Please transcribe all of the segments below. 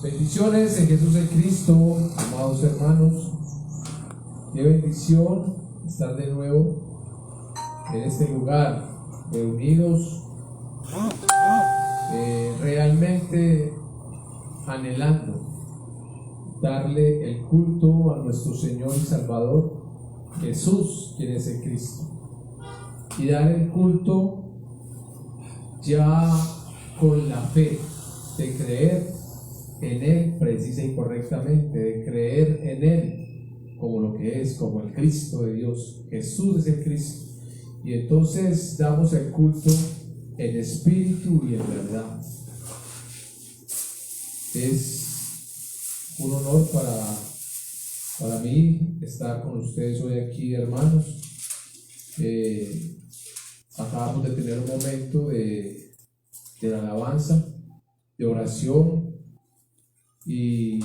Bendiciones en Jesús el Cristo, amados hermanos. Qué bendición estar de nuevo en este lugar, reunidos, realmente anhelando darle el culto a nuestro Señor y Salvador, Jesús, quien es el Cristo, y dar el culto ya con la fe de creer en Él precisa y correctamente, de creer en Él como lo que es, como el Cristo de Dios. Jesús es el Cristo, y entonces damos el culto en espíritu y en verdad. Es un honor para mí estar con ustedes hoy aquí, hermanos. Acabamos de tener un momento de alabanza, de oración, y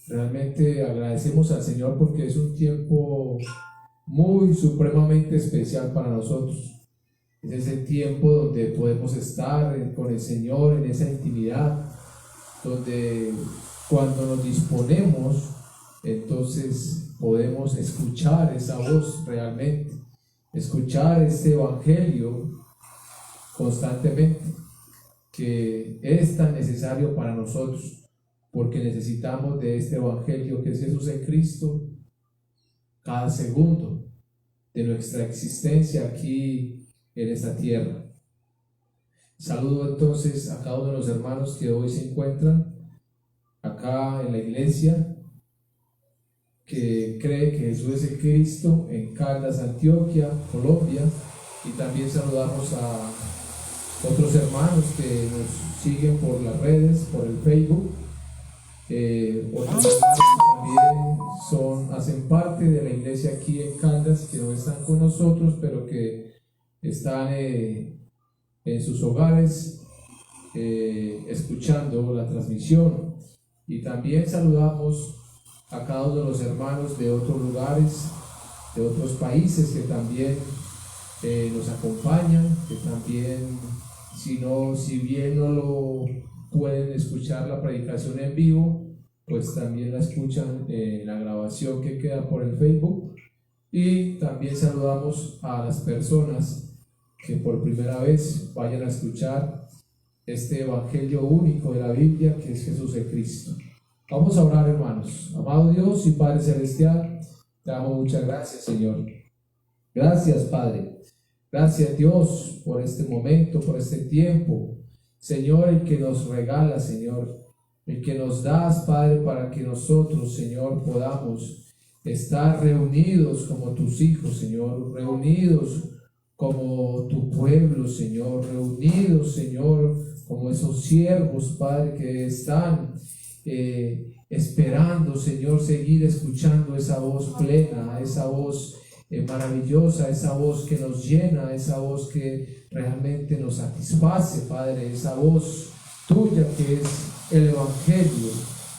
realmente agradecemos al Señor porque es un tiempo muy supremamente especial para nosotros. Es ese tiempo donde podemos estar con el Señor en esa intimidad, donde cuando nos disponemos, entonces podemos escuchar esa voz realmente, escuchar este evangelio constantemente, que es tan necesario para nosotros, porque necesitamos de este evangelio que es Jesús en Cristo cada segundo de nuestra existencia aquí en esta tierra. Saludo entonces a cada uno de los hermanos que hoy se encuentran acá en la iglesia, que cree que Jesús es el Cristo en Caldas, Antioquia, Colombia, y también saludamos a otros hermanos que nos siguen por las redes, por el Facebook. Otros hermanos que también hacen parte de la iglesia aquí en Caldas, que no están con nosotros, pero que están en sus hogares escuchando la transmisión. Y también saludamos a cada uno de los hermanos de otros lugares, de otros países que también nos acompañan, que también, si bien no lo pueden escuchar la predicación en vivo, pues también la escuchan en la grabación que queda por el Facebook. Y también saludamos a las personas que por primera vez vayan a escuchar este evangelio único de la Biblia, que es Jesús el Cristo. Vamos a orar, hermanos. Amado Dios y Padre Celestial, te damos muchas gracias, Señor. Gracias, Padre. Gracias, Dios, por este momento, por este tiempo. Señor, el que nos regala, Señor, el que nos das, Padre, para que nosotros, Señor, podamos estar reunidos como tus hijos, Señor, reunidos como tu pueblo, Señor, reunidos, Señor, como esos siervos, Padre, que están esperando, Señor, seguir escuchando esa voz plena, esa voz maravillosa, esa voz que nos llena, esa voz que realmente nos satisface, Padre, esa voz tuya que es el evangelio,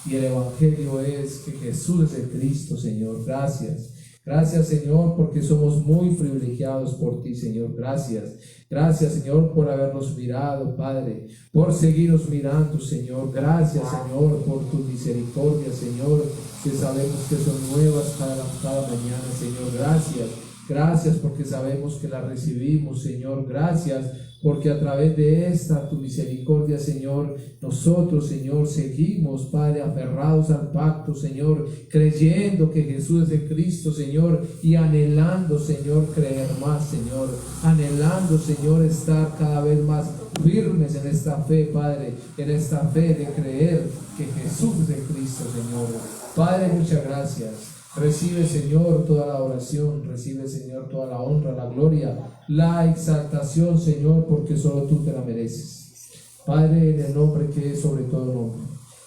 y el evangelio es que Jesús es el Cristo, Señor. Gracias. Gracias, Señor, porque somos muy privilegiados por ti, Señor. Gracias. Gracias, Señor, por habernos mirado, Padre, por seguirnos mirando, Señor. Gracias, Señor, por tu misericordia, Señor, que sabemos que son nuevas cada mañana, Señor. Gracias. Gracias porque sabemos que la recibimos, Señor. Gracias porque a través de esta tu misericordia, Señor, nosotros, Señor, seguimos, Padre, aferrados al pacto, Señor, creyendo que Jesús es el Cristo, Señor, y anhelando, Señor, creer más, Señor, anhelando, Señor, estar cada vez más firmes en esta fe, Padre, en esta fe de creer que Jesús es el Cristo, Señor. Padre, muchas gracias. Recibe, Señor, toda la oración, recibe, Señor, toda la honra, la gloria, la exaltación, Señor, porque solo tú te la mereces. Padre, en el nombre que es sobre todo nombre,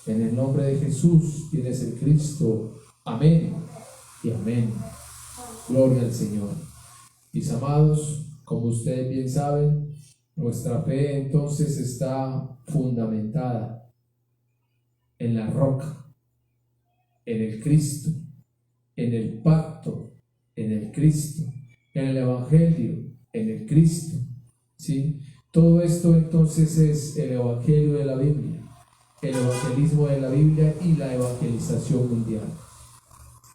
en el nombre de Jesús, quien es el Cristo. Amén y amén. Gloria al Señor. Mis amados, como ustedes bien saben, nuestra fe entonces está fundamentada en la roca, en el Cristo, en el pacto, en el Cristo, en el evangelio, en el Cristo, ¿sí? Todo esto entonces es el evangelio de la Biblia. el evangelismo de la Biblia y la evangelización mundial.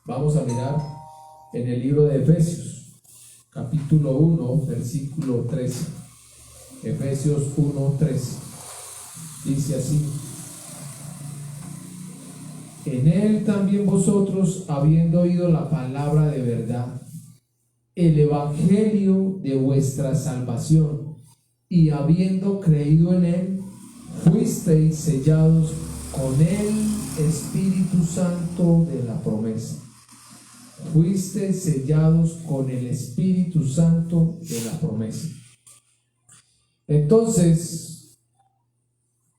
Vamos a mirar en el libro de Efesios, capítulo 1, versículo 13. Efesios 1, 13. Dice así: en él también vosotros, habiendo oído la palabra de verdad, el evangelio de vuestra salvación, y habiendo creído en él, fuisteis sellados con el Espíritu Santo de la promesa. Fuisteis sellados con el Espíritu Santo de la promesa. Entonces,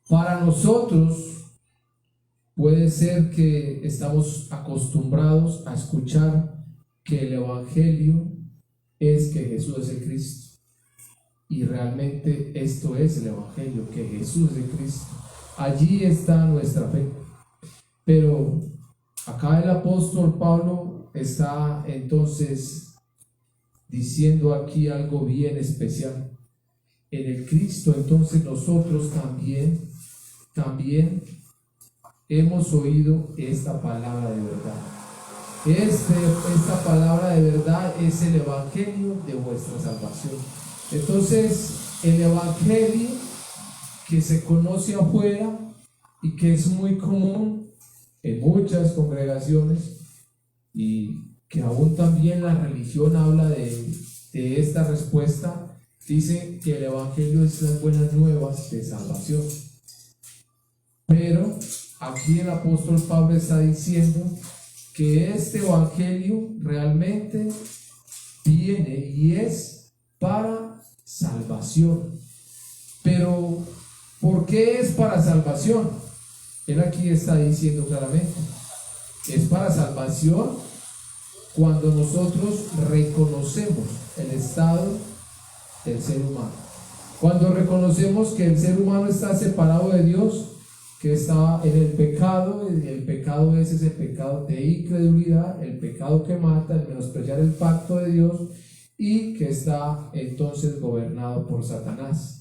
para nosotros puede ser que estamos acostumbrados a escuchar que el evangelio es que Jesús es el Cristo. Y realmente esto es el evangelio, que Jesús es el Cristo. Allí está nuestra fe. Pero acá el apóstol Pablo está entonces diciendo aquí algo bien especial. En el Cristo entonces nosotros también hemos oído esta palabra de verdad. Esta palabra de verdad es el evangelio de vuestra salvación. Entonces, el evangelio que se conoce afuera y que es muy común en muchas congregaciones, y que aún también la religión habla de esta respuesta, dice que el evangelio es las buenas nuevas de salvación. Pero aquí el apóstol Pablo está diciendo que este evangelio realmente viene y es para salvación. Pero ¿por qué es para salvación? Él aquí está diciendo claramente, es para salvación cuando nosotros reconocemos el estado del ser humano. Cuando reconocemos que el ser humano está separado de Dios, que está en el pecado, y el pecado es ese pecado de incredulidad, el pecado que mata, el menospreciar el pacto de Dios, y que está entonces gobernado por Satanás.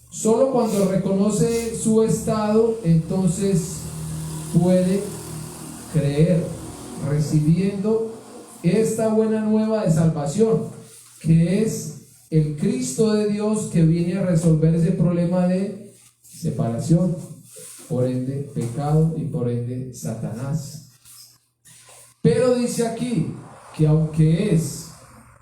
Solo cuando reconoce su estado, entonces puede creer, recibiendo esta buena nueva de salvación, que es el Cristo de Dios que viene a resolver ese problema de separación, por ende pecado y por ende Satanás. Pero dice aquí que aunque es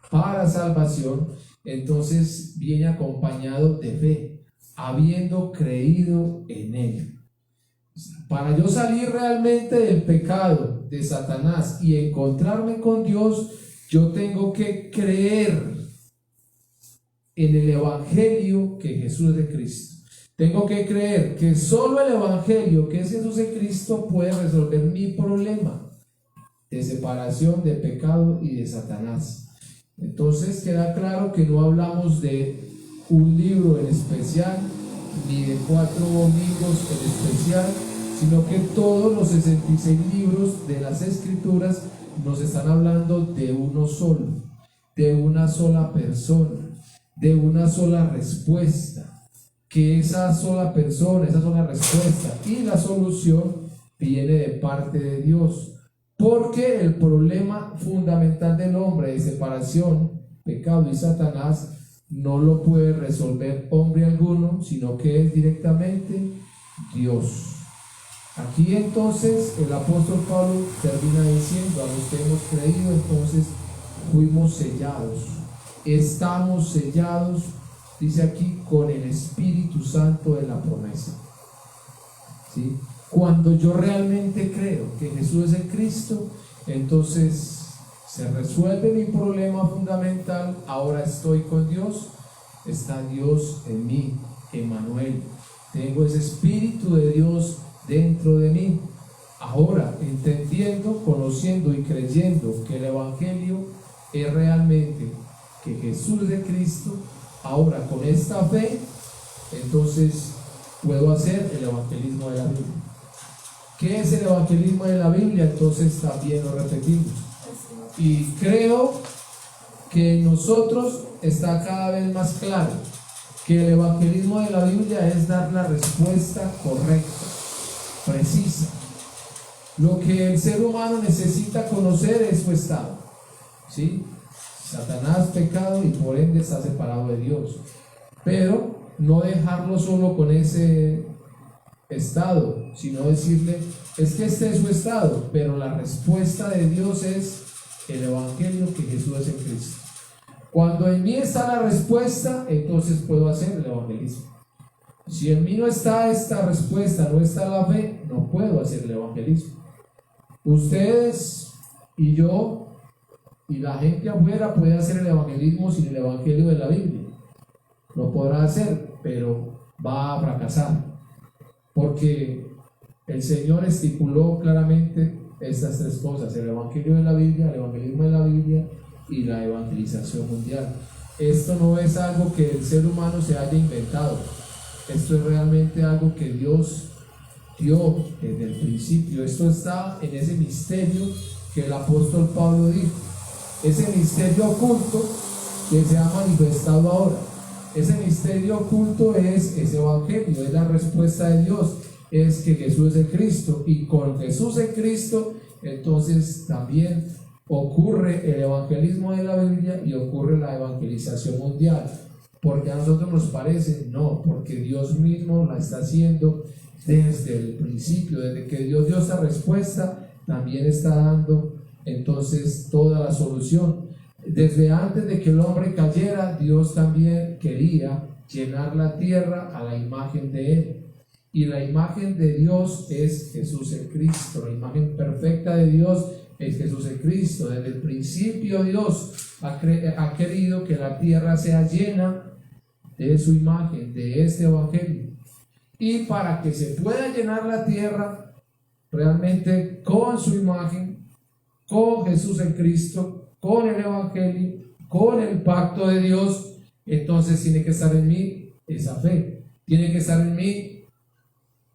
para salvación, entonces viene acompañado de fe, habiendo creído en él. Para yo salir realmente del pecado de Satanás y encontrarme con Dios, yo tengo que creer en el evangelio que Jesús es de Cristo. Tengo que creer que solo el evangelio que es Jesús de Cristo puede resolver mi problema de separación, de pecado y de Satanás. Entonces queda claro que no hablamos de un libro en especial ni de 4 domingos en especial, sino que todos los 66 libros de las Escrituras nos están hablando de uno solo, de una sola persona, de una sola respuesta, que esa sola persona, esa sola respuesta y la solución viene de parte de Dios, porque el problema fundamental del hombre de separación, pecado y Satanás no lo puede resolver hombre alguno, sino que es directamente Dios. Aquí entonces el apóstol Pablo termina diciendo: a los que hemos creído, entonces fuimos sellados, estamos sellados, dice aquí, con el Espíritu Santo de la promesa. ¿Sí? Cuando yo realmente creo que Jesús es el Cristo, entonces se resuelve mi problema fundamental. Ahora estoy con Dios, está Dios en mí, Emmanuel. Tengo ese Espíritu de Dios dentro de mí. Ahora, entendiendo, conociendo y creyendo que el Evangelio es realmente que Jesús es de Cristo, ahora con esta fe, entonces puedo hacer el evangelismo de la Biblia. ¿Qué es el evangelismo de la Biblia? Entonces también lo repetimos. Y creo que en nosotros está cada vez más claro que el evangelismo de la Biblia es dar la respuesta correcta, precisa. Lo que el ser humano necesita conocer es su estado, ¿sí? Satanás pecado y por ende está separado de Dios, pero no dejarlo solo con ese estado, sino decirle, es que este es su estado, pero la respuesta de Dios es el evangelio, que Jesús es en Cristo. Cuando en mí está la respuesta, entonces puedo hacer el evangelismo. Si en mí no está esta respuesta, no está la fe, no puedo hacer el evangelismo. Ustedes y yo y la gente afuera puede hacer el evangelismo sin el evangelio de la Biblia. Lo podrá hacer, pero va a fracasar, porque el Señor estipuló claramente estas tres cosas: el evangelio de la Biblia, el evangelismo de la Biblia y la evangelización mundial. Esto no es algo que el ser humano se haya inventado, esto es realmente algo que Dios dio desde el principio. Esto está en ese misterio que el apóstol Pablo dijo, ese misterio oculto que se ha manifestado ahora. Ese misterio oculto es ese evangelio, es la respuesta de Dios, es que Jesús es el Cristo, y con Jesús en Cristo entonces también ocurre el evangelismo de la Biblia y ocurre la evangelización mundial. Porque a nosotros nos parece, no, porque Dios mismo la está haciendo desde el principio. Desde que Dios dio esa respuesta, también está dando entonces toda la solución. Desde antes de que el hombre cayera, Dios también quería llenar la tierra a la imagen de Él. Y la imagen de Dios es Jesús el Cristo. La imagen perfecta de Dios es Jesús el Cristo. Desde el principio Dios ha querido que la tierra sea llena de su imagen, de este evangelio. Y para que se pueda llenar la tierra realmente con su imagen, con Jesús en Cristo, con el evangelio, con el pacto de Dios, entonces tiene que estar en mí esa fe, tiene que estar en mí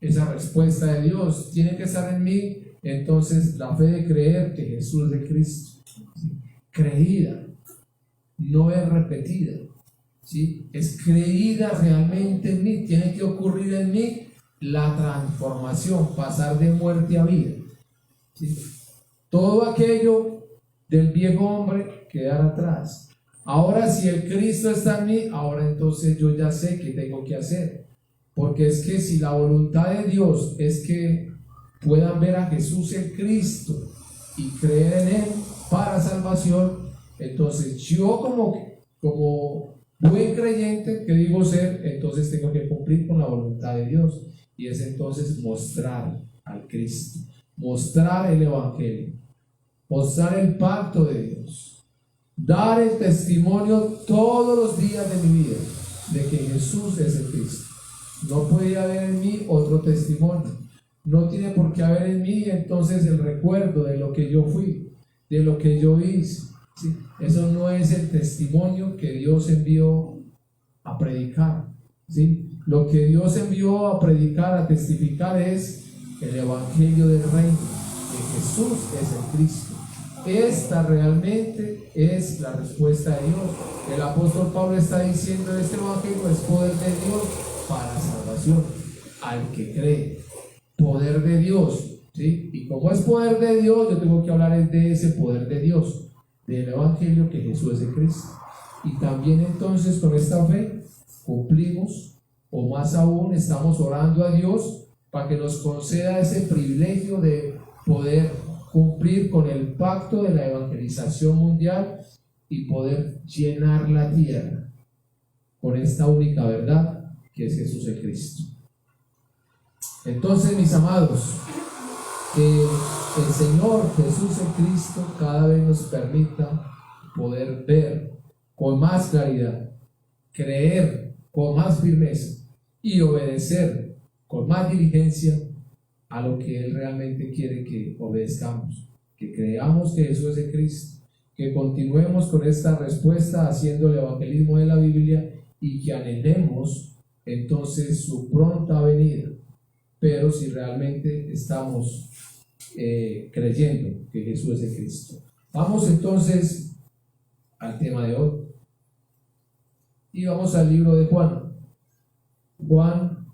esa respuesta de Dios, tiene que estar en mí entonces la fe de creer que Jesús es de Cristo, ¿sí? Creída, no es repetida, ¿sí? Es creída realmente en mí. Tiene que ocurrir en mí la transformación, pasar de muerte a vida, ¿sí? Todo aquello del viejo hombre quedar atrás. Ahora, si el Cristo está en mí, ahora entonces yo ya sé qué tengo que hacer, porque es que si la voluntad de Dios es que puedan ver a Jesús el Cristo y creer en Él para salvación, entonces yo como buen creyente que digo ser, entonces tengo que cumplir con la voluntad de Dios, y es entonces mostrar al Cristo, mostrar el evangelio, mostrar el pacto de Dios, dar el testimonio todos los días de mi vida de que Jesús es el Cristo. No puede haber en mí otro testimonio, no tiene por qué haber en mí entonces el recuerdo de lo que yo fui, de lo que yo hice, ¿sí? Eso no es el testimonio que Dios envió a predicar, ¿sí? Lo que Dios envió a predicar, a testificar, es el evangelio del reino, que Jesús es el Cristo. Esta realmente es la respuesta de Dios. El apóstol Pablo está diciendo: este evangelio es poder de Dios para salvación al que cree. Poder de Dios, ¿sí? Y como es poder de Dios, yo tengo que hablar de ese poder de Dios, del evangelio que Jesús es el Cristo. Y también entonces con esta fe cumplimos, o más aún estamos orando a Dios para que nos conceda ese privilegio de poder cumplir con el pacto de la evangelización mundial y poder llenar la tierra con esta única verdad que es Jesús el Cristo. Entonces, mis amados, que el Señor Jesús el Cristo cada vez nos permita poder ver con más claridad, creer con más firmeza y obedecer con más diligencia a lo que Él realmente quiere que obedezcamos, que creamos que Jesús es el Cristo, que continuemos con esta respuesta haciendo el evangelismo de la Biblia y que anhelemos entonces su pronta venida. Pero si realmente estamos creyendo que Jesús es el Cristo. Vamos entonces al tema de hoy y vamos al libro de Juan. Juan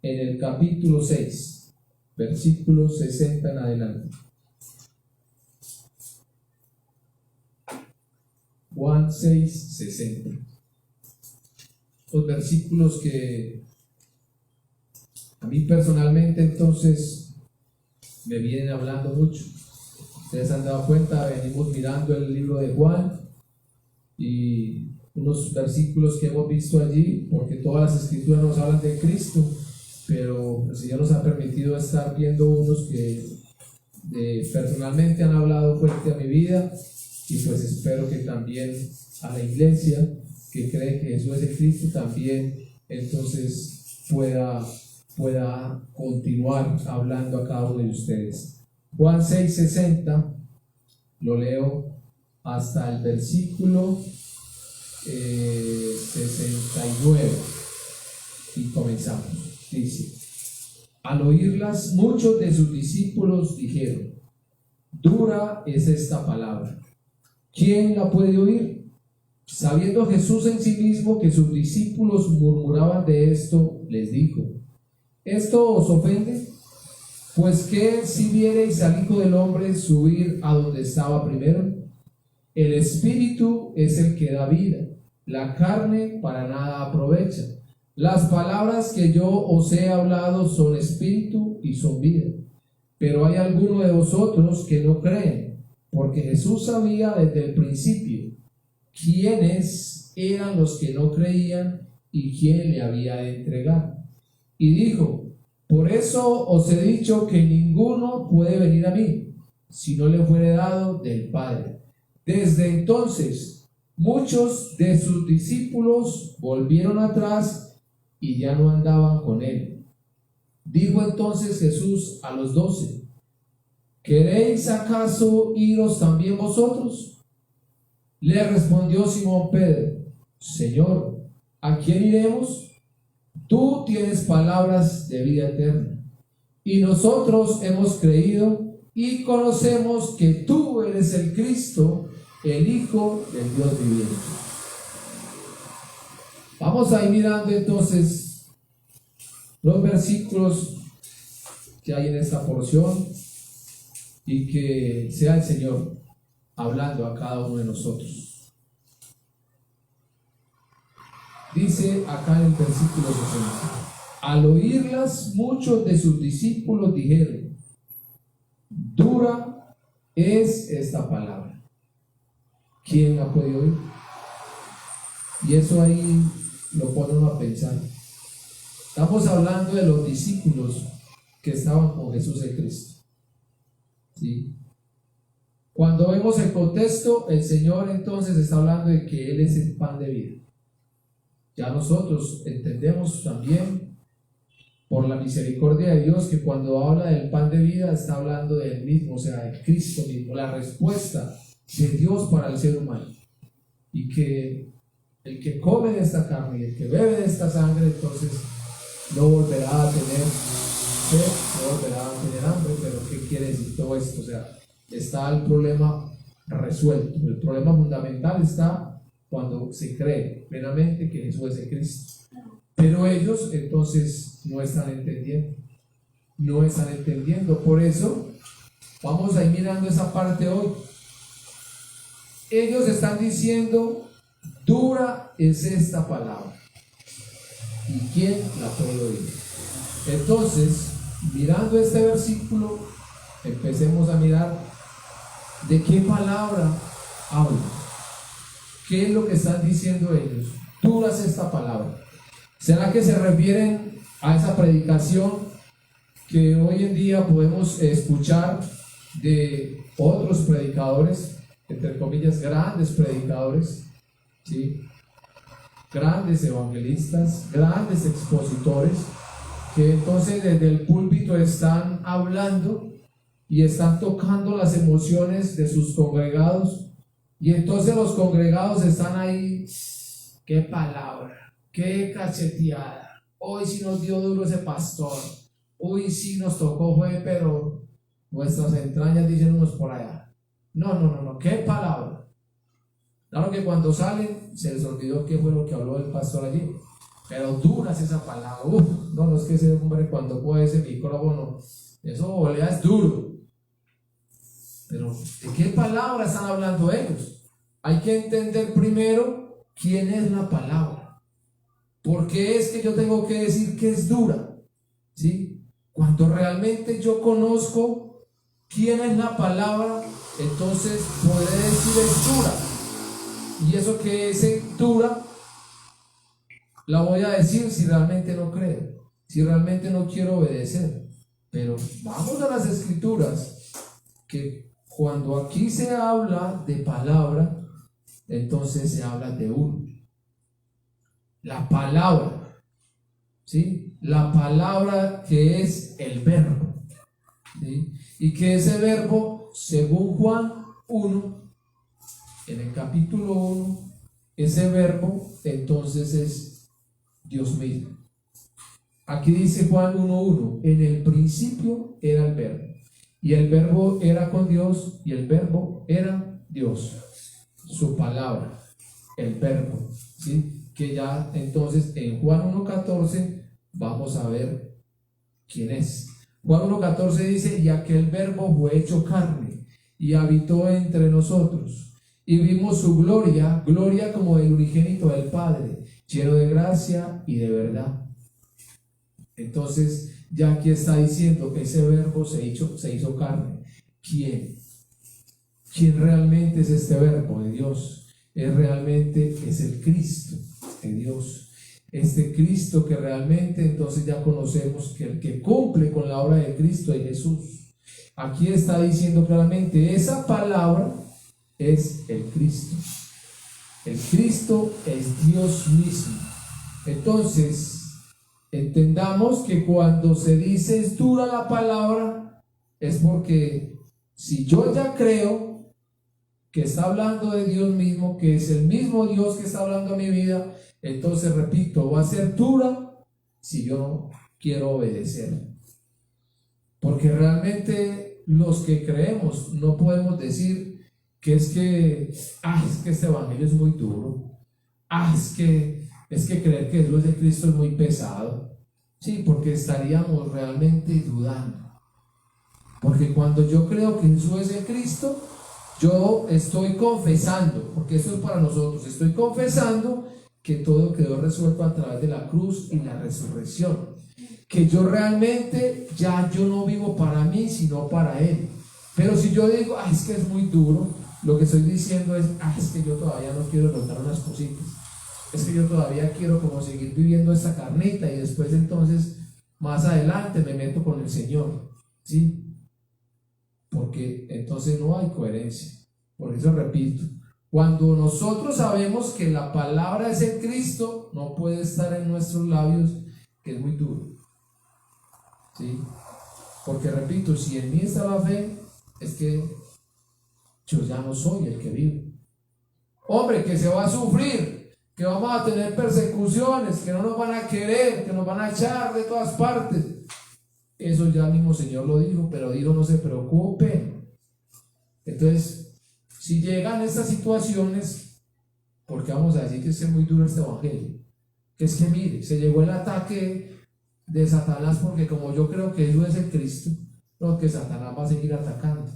en el capítulo 6, versículos 60 en adelante. Juan 6, 60. Los versículos que a mí personalmente entonces me vienen hablando mucho. Ustedes han dado cuenta, venimos mirando el libro de Juan y unos versículos que hemos visto allí, porque todas las escrituras nos hablan de Cristo, pero el Señor nos ha permitido estar viendo unos que personalmente han hablado fuerte a mi vida, y pues espero que también a la iglesia que cree que Jesús es el Cristo también entonces pueda continuar hablando a cada uno de ustedes. Juan 6:60, lo leo hasta el versículo 69 y comenzamos. Dice: al oírlas, muchos de sus discípulos dijeron: dura es esta palabra, ¿quién la puede oír? Sabiendo Jesús en sí mismo que sus discípulos murmuraban de esto, les dijo: ¿esto os ofende? Pues que si viereis al Hijo del Hombre subir a donde estaba primero, el Espíritu es el que da vida, la carne para nada aprovecha. Las palabras que yo os he hablado son espíritu y son vida. Pero hay algunos de vosotros que no creen, porque Jesús sabía desde el principio quiénes eran los que no creían y quién le había de entregar. Y dijo: por eso os he dicho que ninguno puede venir a mí, si no le fuere dado del Padre. Desde entonces, muchos de sus discípulos volvieron atrás y ya no andaban con él. Dijo entonces Jesús a los 12: ¿queréis acaso iros también vosotros? Le respondió Simón Pedro: Señor, ¿a quién iremos? Tú tienes palabras de vida eterna, y nosotros hemos creído y conocemos que tú eres el Cristo, el Hijo del Dios viviente. Vamos a ir mirando entonces los versículos que hay en esta porción, y que sea el Señor hablando a cada uno de nosotros. Dice acá en el versículo 60: al oírlas, muchos de sus discípulos dijeron: dura es esta palabra, ¿quién la puede oír? Y eso ahí lo pone uno a pensar. Estamos hablando de los discípulos que estaban con Jesús el Cristo, ¿sí? Cuando vemos el contexto, el Señor entonces está hablando de que Él es el pan de vida. Ya nosotros entendemos también, por la misericordia de Dios, que cuando habla del pan de vida está hablando de Él mismo, o sea, de Cristo mismo, la respuesta de Dios para el ser humano. Y que el que come de esta carne y el que bebe de esta sangre, entonces no volverá a tener sed, no volverá a tener hambre. Pero ¿qué quiere decir todo esto? O sea, está el problema resuelto. El problema fundamental está cuando se cree plenamente que Jesús es el Cristo. Pero ellos entonces no están entendiendo. Por eso vamos a ir mirando esa parte hoy. Ellos están diciendo: dura es esta palabra, ¿y quién la puede oír? Entonces, mirando este versículo, empecemos a mirar de qué palabra habla. ¿Qué es lo que están diciendo ellos? Dura es esta palabra. ¿Será que se refieren a esa predicación que hoy en día podemos escuchar de otros predicadores, entre comillas, grandes predicadores, ¿sí? Grandes evangelistas, grandes expositores, que entonces desde el púlpito están hablando y están tocando las emociones de sus congregados? Y entonces los congregados están ahí: qué palabra, qué cacheteada, hoy sí nos dio duro ese pastor, hoy sí nos tocó, pero nuestras entrañas, dicen unos por allá. No, qué palabra. Claro que cuando salen se les olvidó qué fue lo que habló el pastor allí. pero dura es esa palabra. No es que ese hombre cuando coge ese micrófono, eso es duro. Pero ¿de qué palabra están hablando ellos? Hay que entender primero quién es la palabra. ¿Por qué es que yo tengo que decir que es dura? ¿Sí? Cuando realmente yo conozco quién es la palabra, entonces podré decir es dura. Y eso que es dura, la voy a decir si realmente no creo, si realmente no quiero obedecer. Pero vamos a las escrituras, que cuando aquí se habla de palabra, entonces se habla de uno. La palabra, ¿sí? La palabra que es el verbo, ¿sí? Y que ese verbo, según Juan 1, en el capítulo 1, ese verbo entonces es Dios mismo. Aquí dice Juan 1:1, en el principio era el verbo, y el verbo era con Dios, y el verbo era Dios. Su palabra, el verbo, ¿sí? Que ya entonces en Juan 1:14 vamos a ver quién es. Juan 1:14 dice, y aquel verbo fue hecho carne y habitó entre nosotros, y vimos su gloria, gloria como del unigénito del Padre, lleno de gracia y de verdad. Entonces ya aquí está diciendo que ese verbo se hizo carne. ¿Quién? ¿Quién realmente es este verbo de Dios? Es el Cristo de Dios. Este Cristo que realmente entonces ya conocemos que el que cumple con la obra de Cristo es Jesús. Aquí está diciendo claramente, esa palabra es el Cristo. El Cristo es Dios mismo. Entonces, entendamos que cuando se dice es dura la palabra, es porque si yo ya creo que está hablando de Dios mismo, que es el mismo Dios que está hablando a mi vida, entonces repito, va a ser dura si yo no quiero obedecer. Porque realmente los que creemos no podemos decir que es que este evangelio es muy duro, es que creer que Dios de Cristo es muy pesado. Sí, porque estaríamos realmente dudando. Porque cuando yo creo que Jesús es el Cristo, yo estoy confesando, porque esto es para nosotros, estoy confesando que todo quedó resuelto a través de la cruz y la resurrección. Que yo realmente ya yo no vivo para mí, sino para Él. Pero si yo digo, es que es muy duro, lo que estoy diciendo es que yo todavía no quiero notar unas cositas. Es que yo todavía quiero como seguir viviendo esta carnita y después entonces más adelante me meto con el Señor, ¿sí? Porque entonces no hay coherencia. Por eso repito, cuando nosotros sabemos que la palabra es el Cristo, no puede estar en nuestros labios que es muy duro, ¿sí? Porque repito, si en mí está la fe, es que yo ya no soy el que vive. Hombre, que se va a sufrir, que vamos a tener persecuciones, que no nos van a querer, que nos van a echar de todas partes. Eso ya el mismo Señor lo dijo, pero dijo no se preocupen. Entonces, si llegan estas situaciones, porque vamos a decir que es muy duro este evangelio, que es que mire, se llegó el ataque de Satanás, porque como yo creo que Jesús es el Cristo, no, que Satanás va a seguir atacando.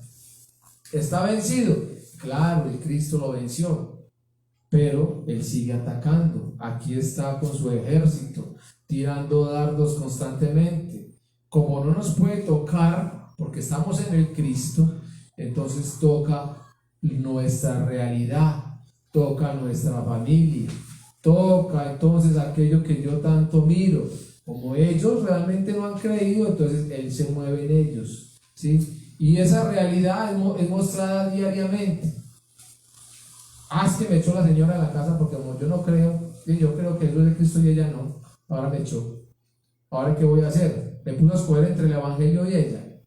¿Está vencido? Claro, el Cristo lo venció, pero él sigue atacando. Aquí está con su ejército, tirando dardos constantemente. Como no nos puede tocar, porque estamos en el Cristo, entonces toca nuestra realidad, toca nuestra familia, toca entonces aquello que yo tanto miro. Como ellos realmente no han creído, entonces Él se mueve en ellos, ¿sí? Y esa realidad es mostrada diariamente. Es que me echó la señora de la casa porque como yo no creo, y yo creo que Jesús es Cristo y ella no, ahora me echó. ¿Ahora qué voy a hacer? Me puso a escoger entre el evangelio y ella,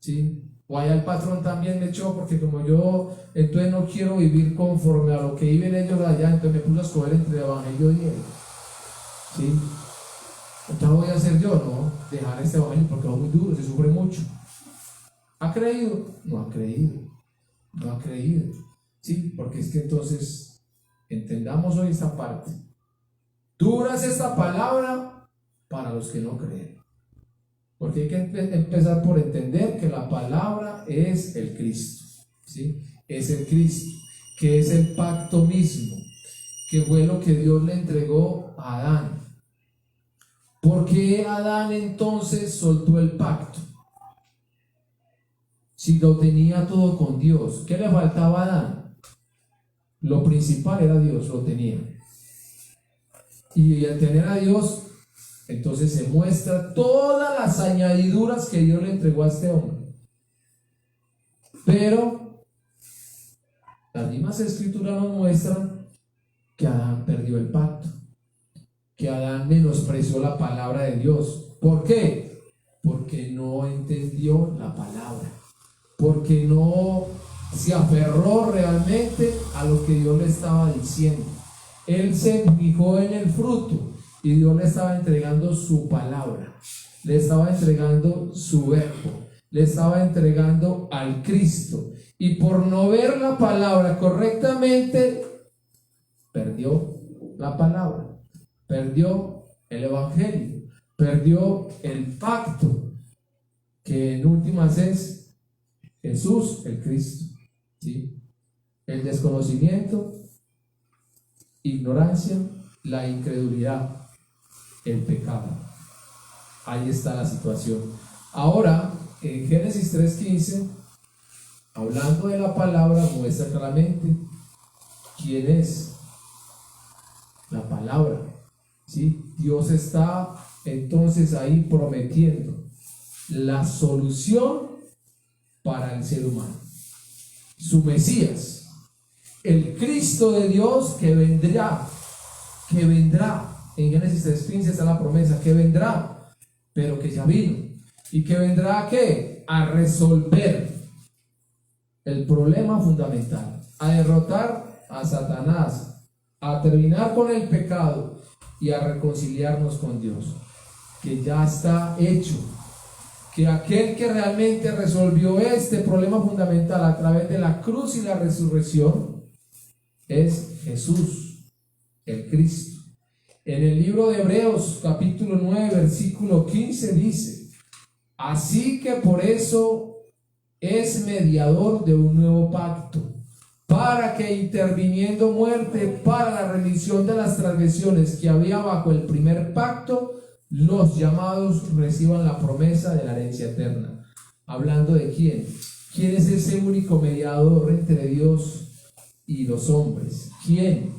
¿sí? O allá el patrón también me echó porque como yo entonces no quiero vivir conforme a lo que viven ellos allá, entonces me puso a escoger entre el evangelio y ella, ¿sí? Entonces voy a hacer yo, no, dejar este evangelio porque es muy duro, se sufre mucho. ¿Ha creído? No ha creído, no ha creído, ¿sí? Porque es que entonces entendamos hoy esta parte. Dura es esta palabra para los que no creen. Porque hay que empezar por entender que la palabra es el Cristo, ¿sí? Es el Cristo, que es el pacto mismo, que fue lo que Dios le entregó a Adán. ¿Por qué Adán entonces soltó el pacto? Si lo tenía todo con Dios, ¿qué le faltaba a Adán? Lo principal era Dios, lo tenía. Y al tener a Dios, entonces se muestra todas las añadiduras que Dios le entregó a este hombre. Pero las mismas escrituras nos muestran que Adán perdió el pacto, que Adán menospreció la palabra de Dios. ¿Por qué? Porque no entendió la palabra, porque no se aferró realmente a lo que Dios le estaba diciendo. Él se fijó en el fruto y Dios le estaba entregando su palabra, le estaba entregando su verbo, le estaba entregando al Cristo, y por no ver la palabra correctamente perdió la palabra, perdió el evangelio, perdió el pacto, que en últimas es Jesús el Cristo, ¿sí? El desconocimiento, ignorancia, la incredulidad, el pecado. Ahí está la situación. Ahora, en Génesis 3:15, hablando de la palabra, muestra claramente quién es la palabra, ¿sí? Dios está entonces ahí prometiendo la solución para el ser humano, su Mesías, el Cristo de Dios que vendrá. En Génesis 3:15 está la promesa, que vendrá, pero que ya vino. ¿Y que vendrá a qué? A resolver el problema fundamental, a derrotar a Satanás, a terminar con el pecado y a reconciliarnos con Dios, que ya está hecho. Que aquel que realmente resolvió este problema fundamental a través de la cruz y la resurrección es Jesús, el Cristo. En el libro de Hebreos, capítulo 9, versículo 15 dice: así que por eso es mediador de un nuevo pacto, para que interviniendo muerte para la remisión de las transgresiones que había bajo el primer pacto, los llamados reciban la promesa de la herencia eterna. Hablando de quién. ¿Quién es ese único mediador entre Dios y los hombres? ¿Quién?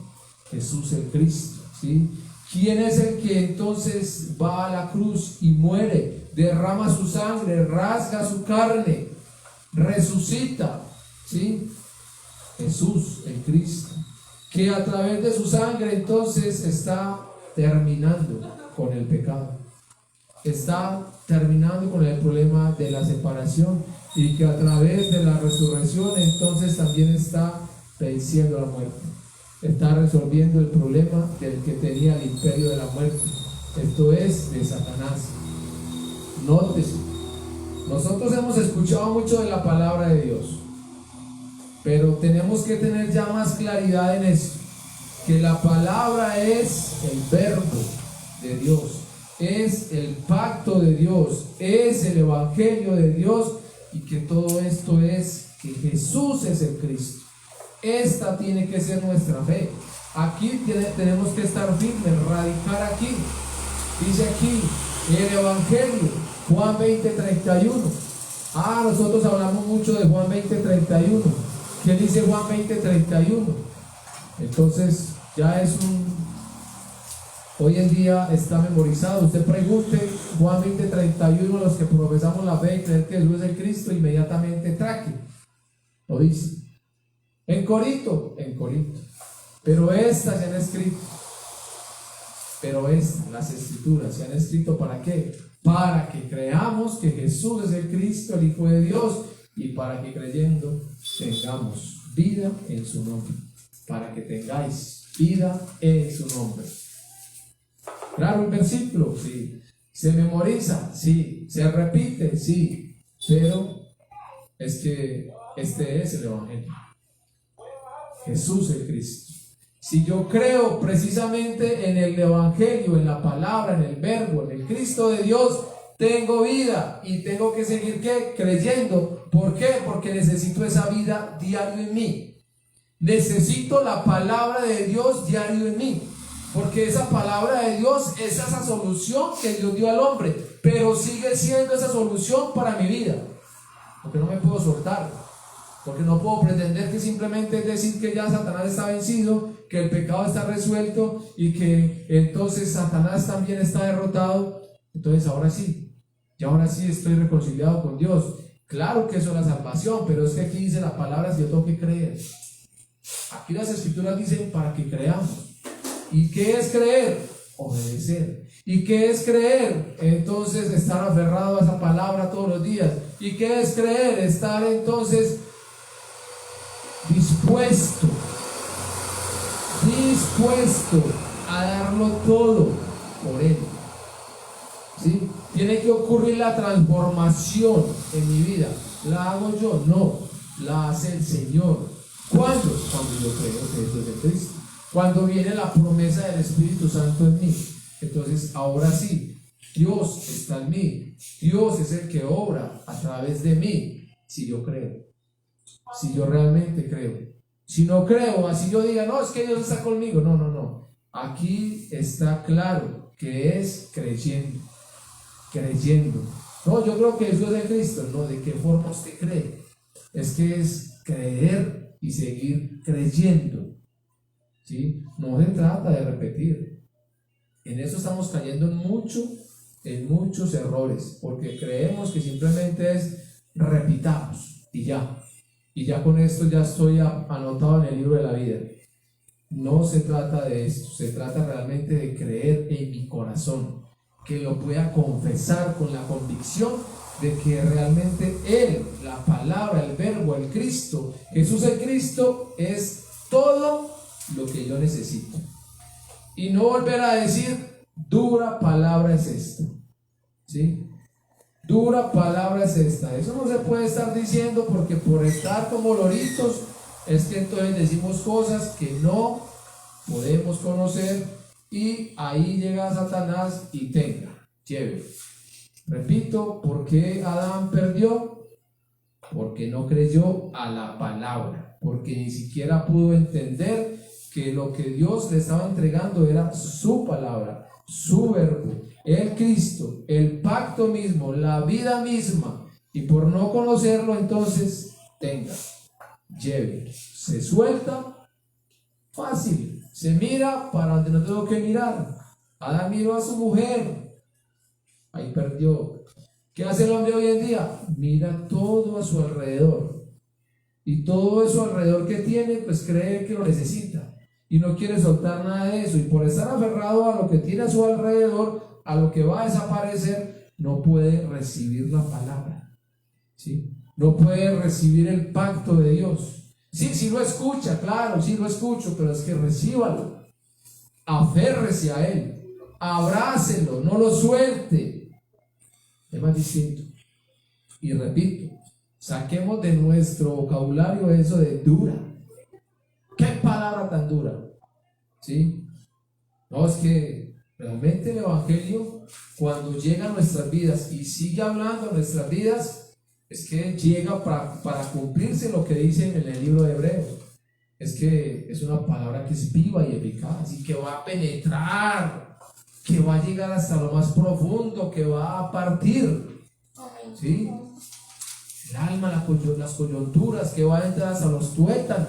Jesús el Cristo, ¿sí? ¿Quién es el que entonces va a la cruz y muere, derrama su sangre, rasga su carne, resucita? ¿Sí? Jesús el Cristo, que a través de su sangre entonces está terminando con el pecado, está terminando con el problema de la separación, y que a través de la resurrección entonces también está venciendo la muerte, está resolviendo el problema del que tenía el imperio de la muerte, esto es, de Satanás. Nótese, nosotros hemos escuchado mucho de la palabra de Dios, pero tenemos que tener ya más claridad en esto, que la palabra es el verbo de Dios, es el pacto de Dios, es el evangelio de Dios, y que todo esto es que Jesús es el Cristo. Esta tiene que ser nuestra fe. Aquí tenemos que estar firmes, radicar aquí. Dice aquí el evangelio, Juan 20:31. Nosotros hablamos mucho de Juan 20:31. ¿Qué dice Juan 20:31? Entonces ya es hoy en día está memorizado. Usted pregunte Juan 20:31 a los que profesamos la fe y creer que Jesús es el Cristo, inmediatamente traque. Lo dice. En Corinto. Pero estas se han escrito. Las escrituras se han escrito ¿para qué? Para que creamos que Jesús es el Cristo, el Hijo de Dios, y para que creyendo tengamos vida en su nombre. Para que tengáis vida en su nombre. Claro, el versículo, sí. Se memoriza, sí. Se repite, sí. Pero es que este es el evangelio. Jesús el Cristo. Si yo creo precisamente en el Evangelio, en la palabra, en el verbo, en el Cristo de Dios, tengo vida y tengo que seguir ¿qué? Creyendo. ¿Por qué? Porque necesito esa vida diario en mí. Necesito la palabra de Dios diario en mí. Porque esa palabra de Dios es esa solución que Dios dio al hombre. Pero sigue siendo esa solución para mi vida. Porque no me puedo soltar. Porque no puedo pretender que simplemente es decir que ya Satanás está vencido, que el pecado está resuelto y que entonces Satanás también está derrotado. Entonces ahora sí, ya ahora sí estoy reconciliado con Dios. Claro que eso es la salvación, pero es que aquí dice la palabra si yo tengo que creer. Aquí las escrituras dicen para que creamos. ¿Y qué es creer? Obedecer. ¿Y qué es creer? Entonces estar aferrado a esa palabra todos los días. ¿Y qué es creer? Estar entonces dispuesto a darlo todo por Él. ¿Sí? Tiene que ocurrir la transformación en mi vida. ¿La hago yo? No, la hace el Señor. ¿Cuándo? Cuando yo creo que esto es de Cristo. Cuando viene la promesa del Espíritu Santo en mí. Entonces ahora sí, Dios está en mí. Dios es el que obra a través de mí. Si yo creo, si yo realmente creo. Si no creo, así yo diga, no, es que Dios está conmigo. No. Aquí está claro que es creyendo. No, yo creo que Jesús es de Cristo. No, ¿de qué forma usted cree? Es que es creer y seguir creyendo. ¿Sí? No se trata de repetir. En eso estamos cayendo en muchos errores, porque creemos que simplemente es repitamos y ya con esto ya estoy anotado en el libro de la vida. No se trata de esto, se trata realmente de creer en mi corazón, que lo pueda confesar con la convicción de que realmente Él, la palabra, el verbo, el Cristo, Jesús el Cristo es todo lo que yo necesito. Y no volver a decir, dura palabra es esta. ¿Sí? Dura palabra es esta. Eso no se puede estar diciendo porque por estar como loritos es que entonces decimos cosas que no podemos conocer y ahí llega Satanás y lleve. Repito, ¿por qué Adán perdió? Porque no creyó a la palabra, porque ni siquiera pudo entender que lo que Dios le estaba entregando era su palabra, su verbo, el Cristo, el pacto mismo, la vida misma, y por no conocerlo entonces lleve, se suelta fácil, se mira para donde no tengo que mirar. Adán miró a su mujer, ahí perdió. ¿Qué hace el hombre hoy en día? Mira todo a su alrededor, y todo eso alrededor que tiene pues cree que lo necesita y no quiere soltar nada de eso, y por estar aferrado a lo que tiene a su alrededor, a lo que va a desaparecer, no puede recibir la palabra, ¿sí? No puede recibir el pacto de Dios. Sí lo escucha, claro, sí lo escucho, pero es que recíbalo, aférrese a Él, abrácelo, no lo suelte. Es más distinto. Y repito, saquemos de nuestro vocabulario eso de dura. ¿Qué palabra tan dura? ¿Sí? No, es que realmente el Evangelio, cuando llega a nuestras vidas y sigue hablando en nuestras vidas, es que llega para cumplirse lo que dice en el libro de Hebreos. Es que es una palabra que es viva y eficaz y que va a penetrar, que va a llegar hasta lo más profundo, que va a partir, ¿sí? El alma, las coyunturas, que va a entrar hasta los tuétanos,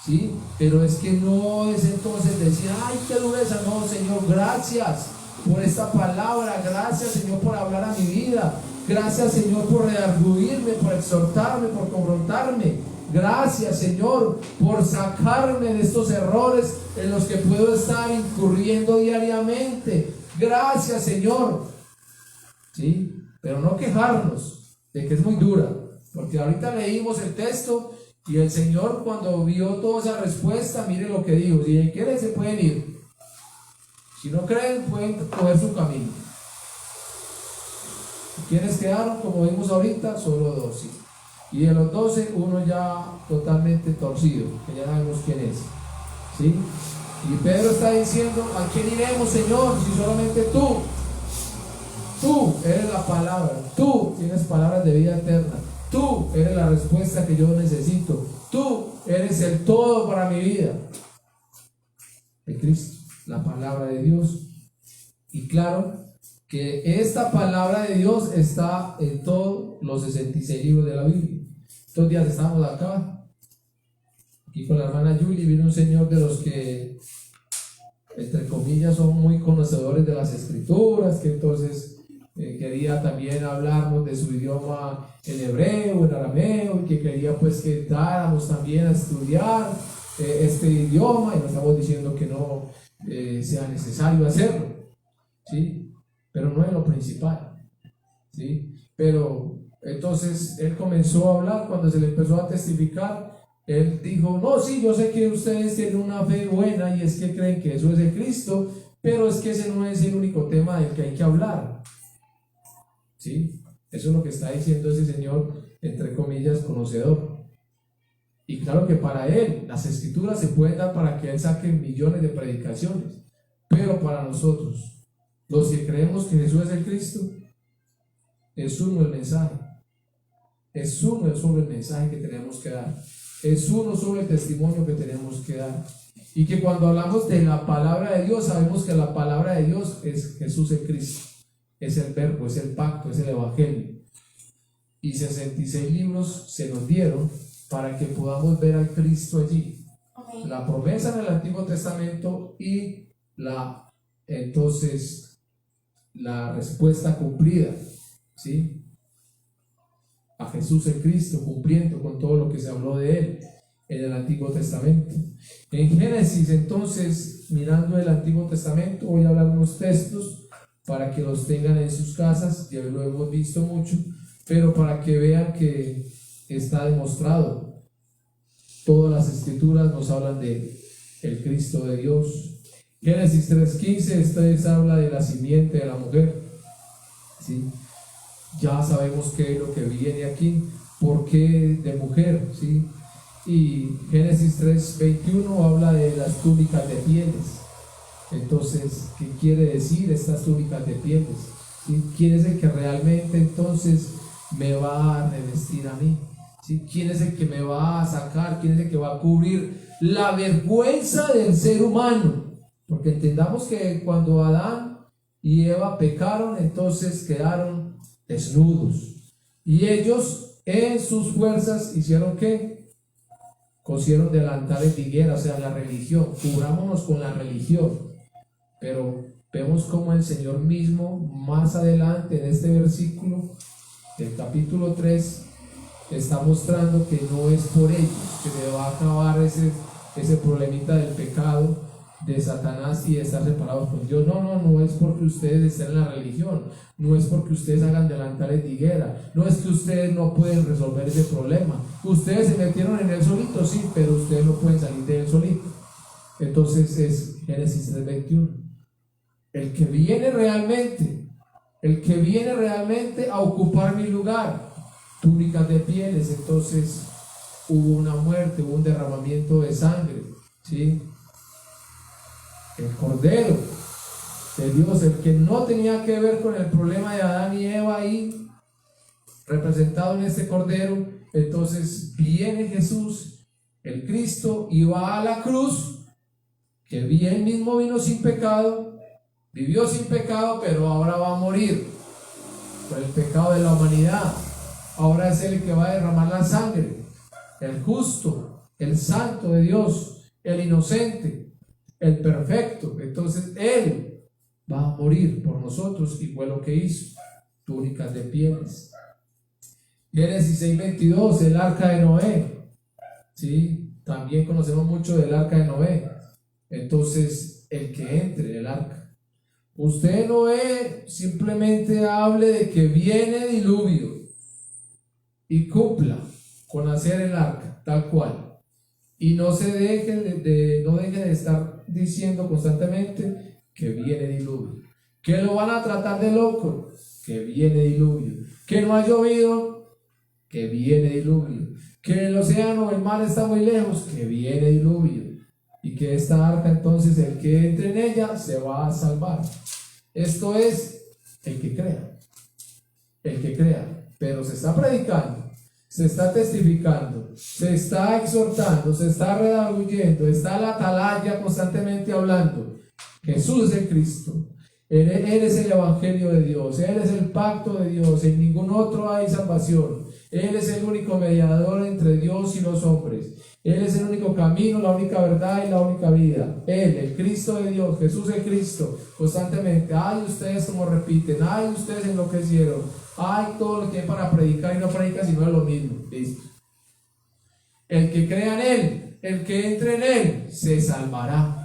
¿sí? Pero es que no es entonces decir, ay, qué dureza. No, Señor, gracias por esta palabra, gracias, Señor, por hablar a mi vida, gracias, Señor, por redarguirme, por exhortarme, por confrontarme, gracias, Señor, por sacarme de estos errores en los que puedo estar incurriendo diariamente, gracias, Señor, ¿sí? Pero no quejarnos de que es muy dura, porque ahorita leímos el texto y el Señor, cuando vio toda esa respuesta, mire lo que dijo: si quieren se pueden ir, si no creen pueden coger su camino. ¿Quiénes quedaron? Como vimos ahorita, solo 12, y de los 12 uno ya totalmente torcido, que ya sabemos quién es, ¿sí? Y Pedro está diciendo: ¿a quién iremos, Señor, si solamente tú eres la palabra, tú tienes palabras de vida eterna, tú eres la respuesta que yo necesito, tú eres el todo para mi vida? De Cristo, la palabra de Dios. Y claro que esta palabra de Dios está en todos los 66 libros de la Biblia. Estos días estamos acá, aquí con la hermana Julie, vino un señor de los que, entre comillas, son muy conocedores de las escrituras, que entonces quería también hablarnos de su idioma en hebreo, en arameo, y que quería pues que entráramos también a estudiar este idioma, y no estamos diciendo que no sea necesario hacerlo, ¿sí? Pero no es lo principal, ¿sí? Pero entonces él comenzó a hablar. Cuando se le empezó a testificar, él dijo: no, sí, yo sé que ustedes tienen una fe buena y es que creen que eso es de Cristo, pero es que ese no es el único tema del que hay que hablar, ¿sí? Eso es lo que está diciendo ese señor, entre comillas, conocedor. Y claro que para él las escrituras se pueden dar para que él saque millones de predicaciones, pero para nosotros, los que creemos que Jesús es el Cristo, es uno el mensaje, es uno solo el mensaje que tenemos que dar, es uno solo el testimonio que tenemos que dar. Y que cuando hablamos de la palabra de Dios, sabemos que la palabra de Dios es Jesús el Cristo, es el verbo, es el pacto, es el evangelio. Y 66 libros se nos dieron para que podamos ver al Cristo allí. La promesa en el Antiguo Testamento y entonces la respuesta cumplida, ¿sí? A Jesús el Cristo, cumpliendo con todo lo que se habló de él en el Antiguo Testamento. En Génesis, entonces, mirando el Antiguo Testamento, voy a hablar unos textos para que los tengan en sus casas. Ya lo hemos visto mucho, pero para que vean que está demostrado. Todas las escrituras nos hablan de el Cristo de Dios. Génesis 3:15, esto habla de la simiente de la mujer, ¿sí? Ya sabemos qué es lo que viene aquí, por qué de mujer, ¿sí? Y Génesis 3:21 habla de las túnicas de pieles. Entonces, ¿qué quiere decir estas túnicas de pieles? ¿Sí? ¿Quién es el que realmente entonces me va a revestir a mí? ¿Sí? ¿Quién es el que me va a sacar? ¿Quién es el que va a cubrir la vergüenza del ser humano? Porque entendamos que cuando Adán y Eva pecaron, entonces quedaron desnudos. Y ellos en sus fuerzas hicieron ¿qué? Cosieron delantales de higuera, o sea, la religión. Cubrámonos con la religión. Pero vemos como el Señor mismo, más adelante en este versículo del capítulo 3, está mostrando que no es por ellos que se va a acabar ese problemita del pecado, de Satanás y de estar separados con Dios. No es porque ustedes estén en la religión, no es porque ustedes hagan delantales de higuera, no es que ustedes no pueden resolver ese problema. Ustedes se metieron en él solito, sí, pero ustedes no pueden salir de él solito. Entonces es Génesis 3:21. El que viene realmente a ocupar mi lugar, túnicas de pieles. Entonces hubo una muerte, hubo un derramamiento de sangre, ¿sí? El Cordero de Dios, el que no tenía que ver con el problema de Adán y Eva ahí, representado en este Cordero. Entonces viene Jesús, el Cristo, y va a la cruz, que bien mismo vino sin pecado, vivió sin pecado, pero ahora va a morir por el pecado de la humanidad. Ahora es el que va a derramar la sangre, el justo, el santo de Dios, el inocente, el perfecto. Entonces Él va a morir por nosotros, y fue lo que hizo. Túnicas de pieles. Génesis 6:22, el arca de Noé, ¿sí? También conocemos mucho del arca de Noé. Entonces, el que entre en el arca, usted, Noé, simplemente hable de que viene diluvio y cumpla con hacer el arca tal cual, y no deje de estar diciendo constantemente que viene diluvio, que lo van a tratar de loco, que viene diluvio, que no ha llovido, que viene diluvio, que el océano o el mar está muy lejos, que viene diluvio. y que esta arca entonces el que entre en ella se va a salvar. Esto es el que crea, pero se está predicando, se está testificando, se está exhortando, se está redarguyendo, está la atalaya constantemente hablando. Jesús es el Cristo, él es el Evangelio de Dios, Él es el pacto de Dios, en ningún otro hay salvación. Él es el único mediador entre Dios y los hombres. Él es el único camino, la única verdad y la única vida. Él, el Cristo de Dios, Jesús el Cristo, constantemente. Ay, ustedes como repiten, ay, ustedes enloquecieron, ay, todo lo que hay para predicar y no predica sino es lo mismo. Listo. El que crea en Él, el que entre en Él, se salvará.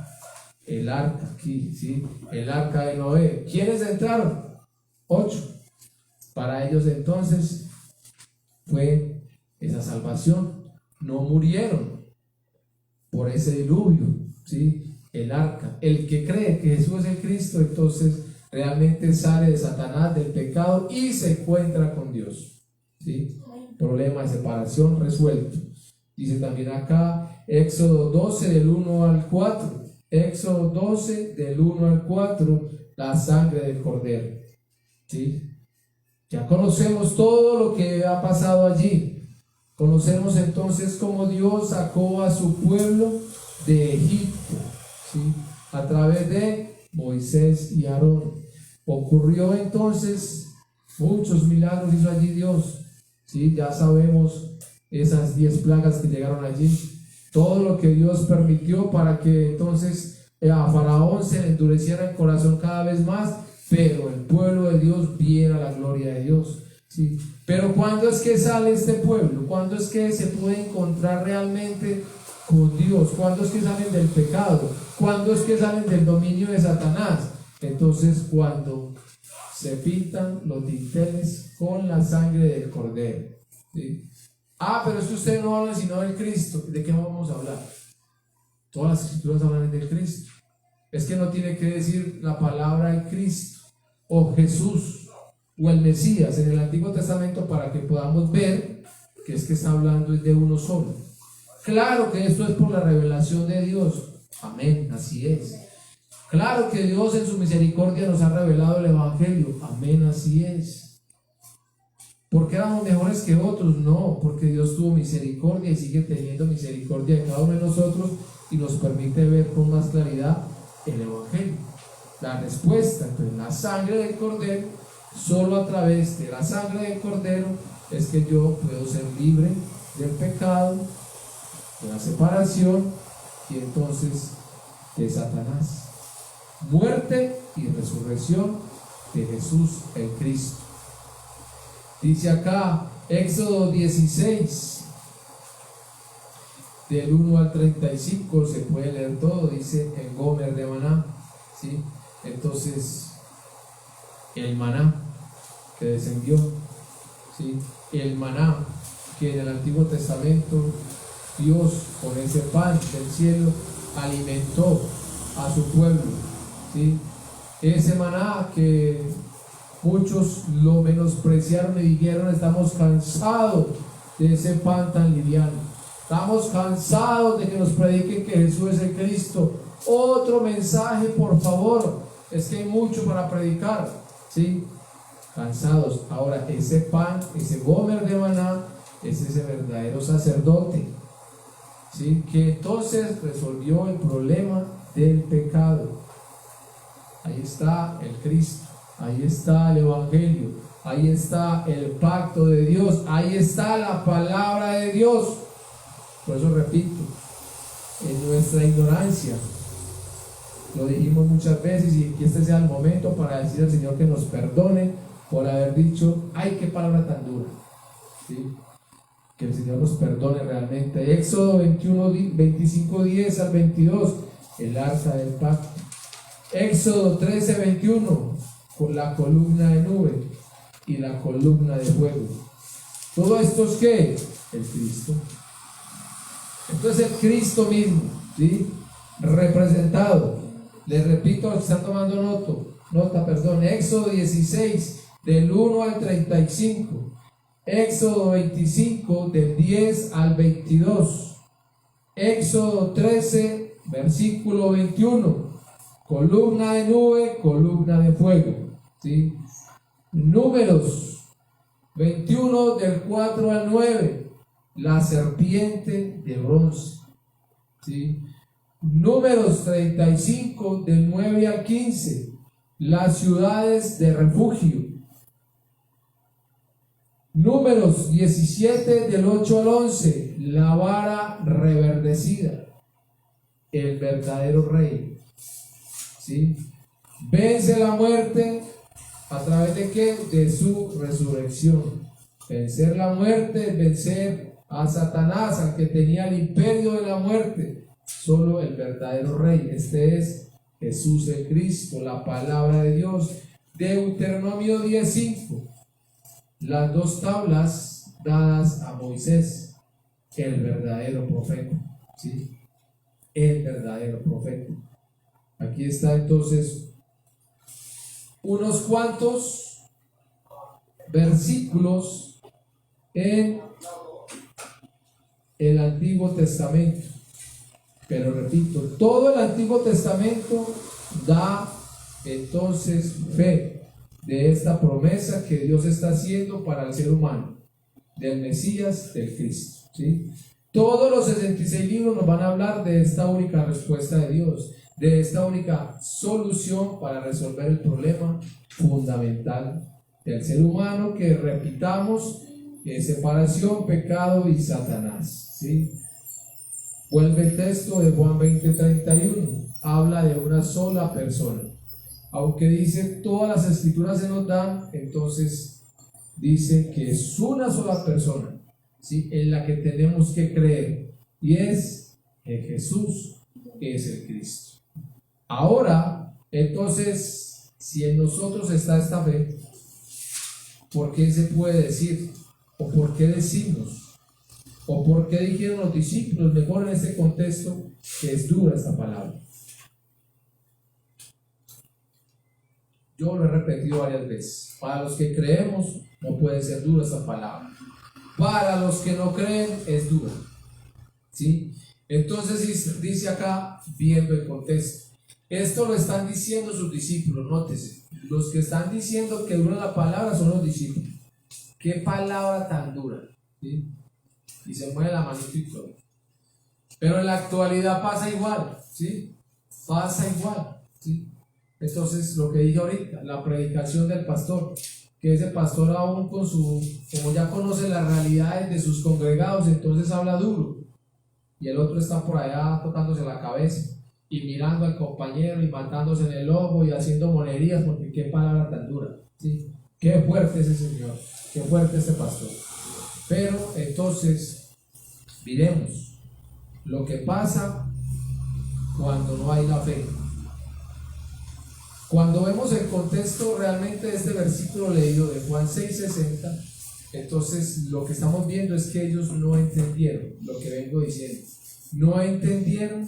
El arca aquí, ¿sí? El arca de Noé. ¿Quiénes entraron? 8. Para ellos entonces fue esa salvación. No murieron por ese diluvio, ¿sí? El arca. El que cree que Jesús es el Cristo, entonces realmente sale de Satanás, del pecado y se encuentra con Dios, ¿sí? Problema de separación resuelto. Dice también acá, Éxodo 12 del 1 al 4. Éxodo 12 del 1 al 4, la sangre del cordero, ¿sí? Ya conocemos todo lo que ha pasado allí. Conocemos entonces cómo Dios sacó a su pueblo de Egipto, ¿sí? A través de Moisés y Aarón. Ocurrió entonces muchos milagros, hizo allí Dios, ¿sí? Ya sabemos esas 10 plagas que llegaron allí. Todo lo que Dios permitió para que entonces a Faraón se le endureciera el corazón cada vez más, pero el pueblo de Dios viera la gloria de Dios, ¿sí? Pero ¿cuándo es que sale este pueblo? ¿Cuándo es que se puede encontrar realmente con Dios? ¿Cuándo es que salen del pecado? ¿Cuándo es que salen del dominio de Satanás? Entonces, cuando se pintan los dinteles con la sangre del cordero, ¿sí? Ah, pero es que ustedes no hablan sino del Cristo. ¿De qué vamos a hablar? Todas las escrituras hablan del Cristo. Es que no tiene que decir la palabra el Cristo o Jesús o el Mesías en el Antiguo Testamento para que podamos ver que es que está hablando de uno solo. Claro que esto es por la revelación de Dios. Amén, así es. Claro que Dios en su misericordia nos ha revelado el Evangelio. Amén, así es. ¿Por qué éramos mejores que otros? No, porque Dios tuvo misericordia y sigue teniendo misericordia de cada uno de nosotros y nos permite ver con más claridad el Evangelio. La respuesta, entonces, la sangre del Cordero, solo a través de la sangre del Cordero es que yo puedo ser libre del pecado, de la separación y entonces de Satanás. Muerte y resurrección de Jesús el Cristo. Dice acá, Éxodo 16, del 1 al 35, se puede leer todo, dice el Gomer de maná, ¿sí? Entonces, el maná que descendió, ¿sí? El maná que en el Antiguo Testamento Dios con ese pan del cielo alimentó a su pueblo, ¿sí? Ese maná que muchos lo menospreciaron y dijeron: estamos cansados de ese pan tan liviano, estamos cansados de que nos prediquen que Jesús es el Cristo. Otro mensaje, por favor, es que hay mucho para predicar, ¿sí? Cansados. Ahora ese pan, ese gomer de maná, es ese verdadero sacerdote, ¿sí? Que entonces resolvió el problema del pecado. Ahí está el Cristo, ahí está el Evangelio, ahí está el pacto de Dios, ahí está la palabra de Dios. Por eso repito, en nuestra ignorancia, lo dijimos muchas veces, y que este sea el momento para decir al Señor que nos perdone por haber dicho: ay, qué palabra tan dura, ¿sí? Que el Señor nos perdone realmente. Éxodo 25, 10 al 22, el arca del pacto. Éxodo 13, 21, con la columna de nube y la columna de fuego. ¿Todo esto es qué? El Cristo. Entonces el Cristo mismo, ¿sí? Representado. Les repito, están tomando nota, Éxodo 16, del 1 al 35. Éxodo 25, del 10 al 22. Éxodo 13, versículo 21, columna de nube, columna de fuego, ¿sí? Números 21 del 4 al 9, la serpiente de bronce, ¿sí? Números 35 del 9 al 15, las ciudades de refugio. Números 17 del 8 al 11, la vara reverdecida, el verdadero rey, ¿sí? Vence la muerte a través de ¿qué? De su resurrección. Vencer la muerte, vencer a Satanás, al que tenía el imperio de la muerte. Solo el verdadero rey, este es Jesús el Cristo, la palabra de Dios. Deuteronomio 10:5, las dos tablas dadas a Moisés, el verdadero profeta, ¿sí? El verdadero profeta. Aquí está entonces unos cuantos versículos en el Antiguo Testamento. Pero repito, todo el Antiguo Testamento da entonces fe de esta promesa que Dios está haciendo para el ser humano, del Mesías, del Cristo, ¿sí? Todos los 66 libros nos van a hablar de esta única respuesta de Dios, de esta única solución para resolver el problema fundamental del ser humano, que repitamos, es separación, pecado y Satanás, ¿sí? Vuelve el texto de Juan 20:31, habla de una sola persona. Aunque dice todas las escrituras se nos dan, entonces dice que es una sola persona, ¿sí? En la que tenemos que creer, y es que Jesús es el Cristo. Ahora, entonces, si en nosotros está esta fe, ¿por qué se puede decir? ¿O por qué decimos? ¿O por qué dijeron los discípulos, mejor en este contexto, que es dura esta palabra? Yo lo he repetido varias veces. Para los que creemos, no puede ser dura esta palabra. Para los que no creen, es dura, ¿sí? Entonces dice acá, viendo el contexto, esto lo están diciendo sus discípulos. Nótese, los que están diciendo que dura la palabra son los discípulos. ¿Qué palabra tan dura? ¿Sí? Y se mueve la manito y todo. Pero en la actualidad pasa igual, ¿sí? Pasa igual, ¿sí? Entonces, lo que dije ahorita, la predicación del pastor, que ese pastor aún con como ya conoce las realidades de sus congregados, entonces habla duro. Y el otro está por allá tocándose la cabeza y mirando al compañero y matándose en el ojo y haciendo monerías, porque qué palabra tan dura, ¿sí? Qué fuerte ese señor, qué fuerte este pastor. Pero entonces, miremos lo que pasa cuando no hay la fe. Cuando vemos el contexto realmente de este versículo leído de Juan 6:60, entonces lo que estamos viendo es que ellos no entendieron lo que vengo diciendo. No entendieron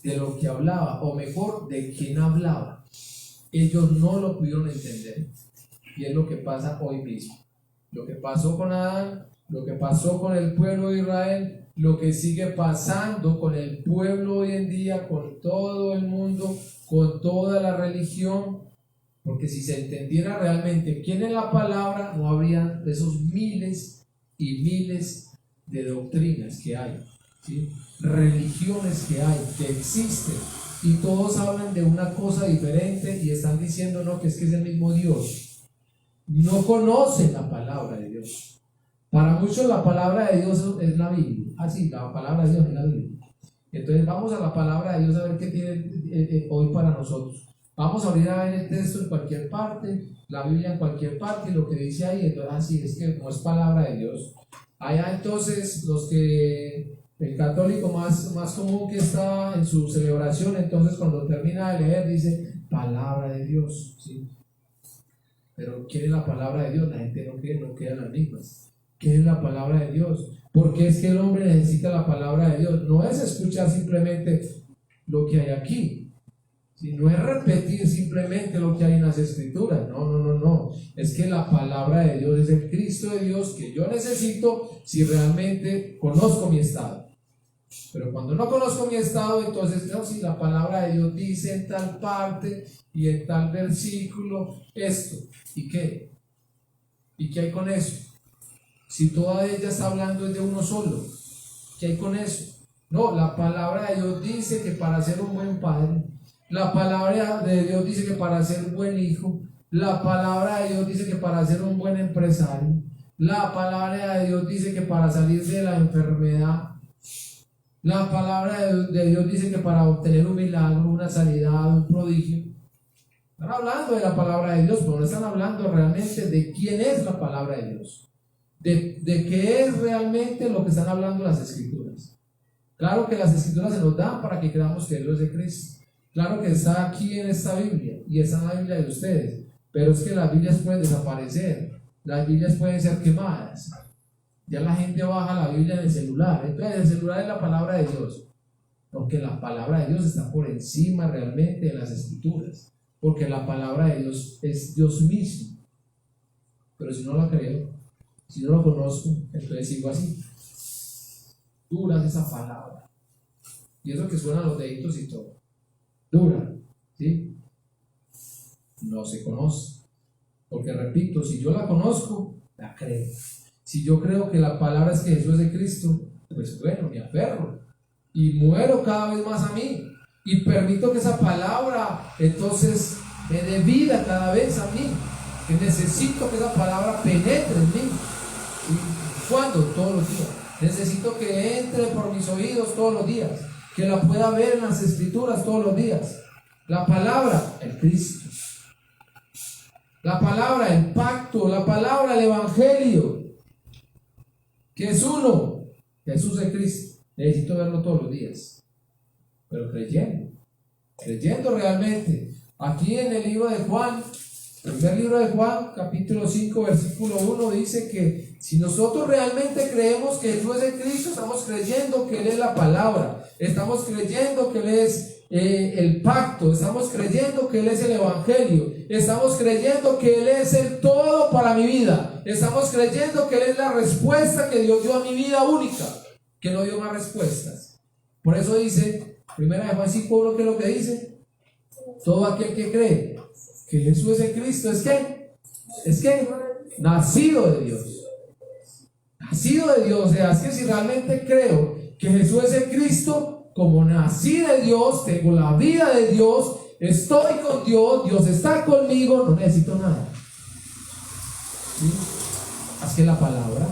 de lo que hablaba, o mejor, de quién hablaba. Ellos no lo pudieron entender. Y es lo que pasa hoy mismo. Lo que pasó con Adán, lo que pasó con el pueblo de Israel, lo que sigue pasando con el pueblo hoy en día, con todo el mundo, con toda la religión, porque si se entendiera realmente quién es la palabra, no habría esos miles y miles de doctrinas que hay, ¿sí? Religiones que hay, que existen, y todos hablan de una cosa diferente y están diciendo no, que es el mismo Dios. No conocen la palabra de Dios. Para muchos la palabra de Dios es la Biblia. Ah, sí, la palabra de Dios es la Biblia. Entonces vamos a la palabra de Dios a ver qué tiene hoy para nosotros. Vamos a abrir a ver el texto en cualquier parte, la Biblia en cualquier parte, y lo que dice ahí, entonces así es que no es palabra de Dios. Allá entonces el católico más común que está en su celebración, entonces cuando termina de leer dice palabra de Dios, ¿sí? Pero ¿quién es la palabra de Dios? La gente no cree, no quedan las mismas. ¿Qué es la palabra de Dios? Porque es que el hombre necesita la palabra de Dios. No es escuchar simplemente lo que hay aquí, no es repetir simplemente lo que hay en las escrituras. No. Es que la palabra de Dios es el Cristo de Dios que yo necesito si realmente conozco mi estado. Pero cuando no conozco mi estado, entonces, no, si la palabra de Dios dice en tal parte y en tal versículo esto, ¿y qué? ¿Y qué hay con eso? Si toda ella está hablando de uno solo, ¿qué hay con eso? No, la palabra de Dios dice que para ser un buen padre, la palabra de Dios dice que para ser un buen hijo, la palabra de Dios dice que para ser un buen empresario, la palabra de Dios dice que para salir de la enfermedad, la palabra de Dios dice que para obtener un milagro, una sanidad, un prodigio. Están hablando de la palabra de Dios, pero no están hablando realmente de quién es la palabra de Dios, de qué es realmente lo que están hablando las Escrituras. Claro que las Escrituras se nos dan para que creamos que Dios es de Cristo. Claro que está aquí en esta Biblia y está en la Biblia de ustedes, pero es que las Biblias pueden desaparecer, las Biblias pueden ser quemadas. Ya la gente baja la Biblia en el celular, entonces el celular es la palabra de Dios, porque la palabra de Dios está por encima realmente de las Escrituras, porque la palabra de Dios es Dios mismo. Pero si no la creo, si no lo conozco, entonces sigo así. Dura esa palabra, y eso que suenan los deditos y todo, dura, ¿sí? No se conoce, porque repito, si yo la conozco, la creo. Si yo creo que la palabra es que Jesús es de Cristo, pues bueno, me aferro y muero cada vez más a mí y permito que esa palabra entonces me dé vida cada vez a mí, que necesito que esa palabra penetre en mí. ¿Y cuándo? Todos los días. Necesito que entre por mis oídos todos los días, que la pueda ver en las Escrituras todos los días. La palabra, el Cristo. La palabra, el pacto. La palabra, el Evangelio, que es uno. Jesús es Cristo. Necesito verlo todos los días, pero creyendo realmente. Aquí en el libro de Juan, primer libro de Juan, capítulo 5, versículo 1, dice que si nosotros realmente creemos que Jesús es Cristo, estamos creyendo que Él es la palabra, estamos creyendo que Él es el pacto, estamos creyendo que Él es el Evangelio, estamos creyendo que Él es el todo para mi vida, estamos creyendo que Él es la respuesta que Dios dio a mi vida única, que no dio más respuestas. Por eso dice, primera de Juan 5:1, ¿qué es lo que dice? Todo aquel que cree que Jesús es el Cristo, ¿es que nacido de Dios. Nacido de Dios, o sea, es que si realmente creo que Jesús es el Cristo, como nací de Dios, tengo la vida de Dios, estoy con Dios, Dios está conmigo, no necesito nada. ¿Sí? Es que la palabra,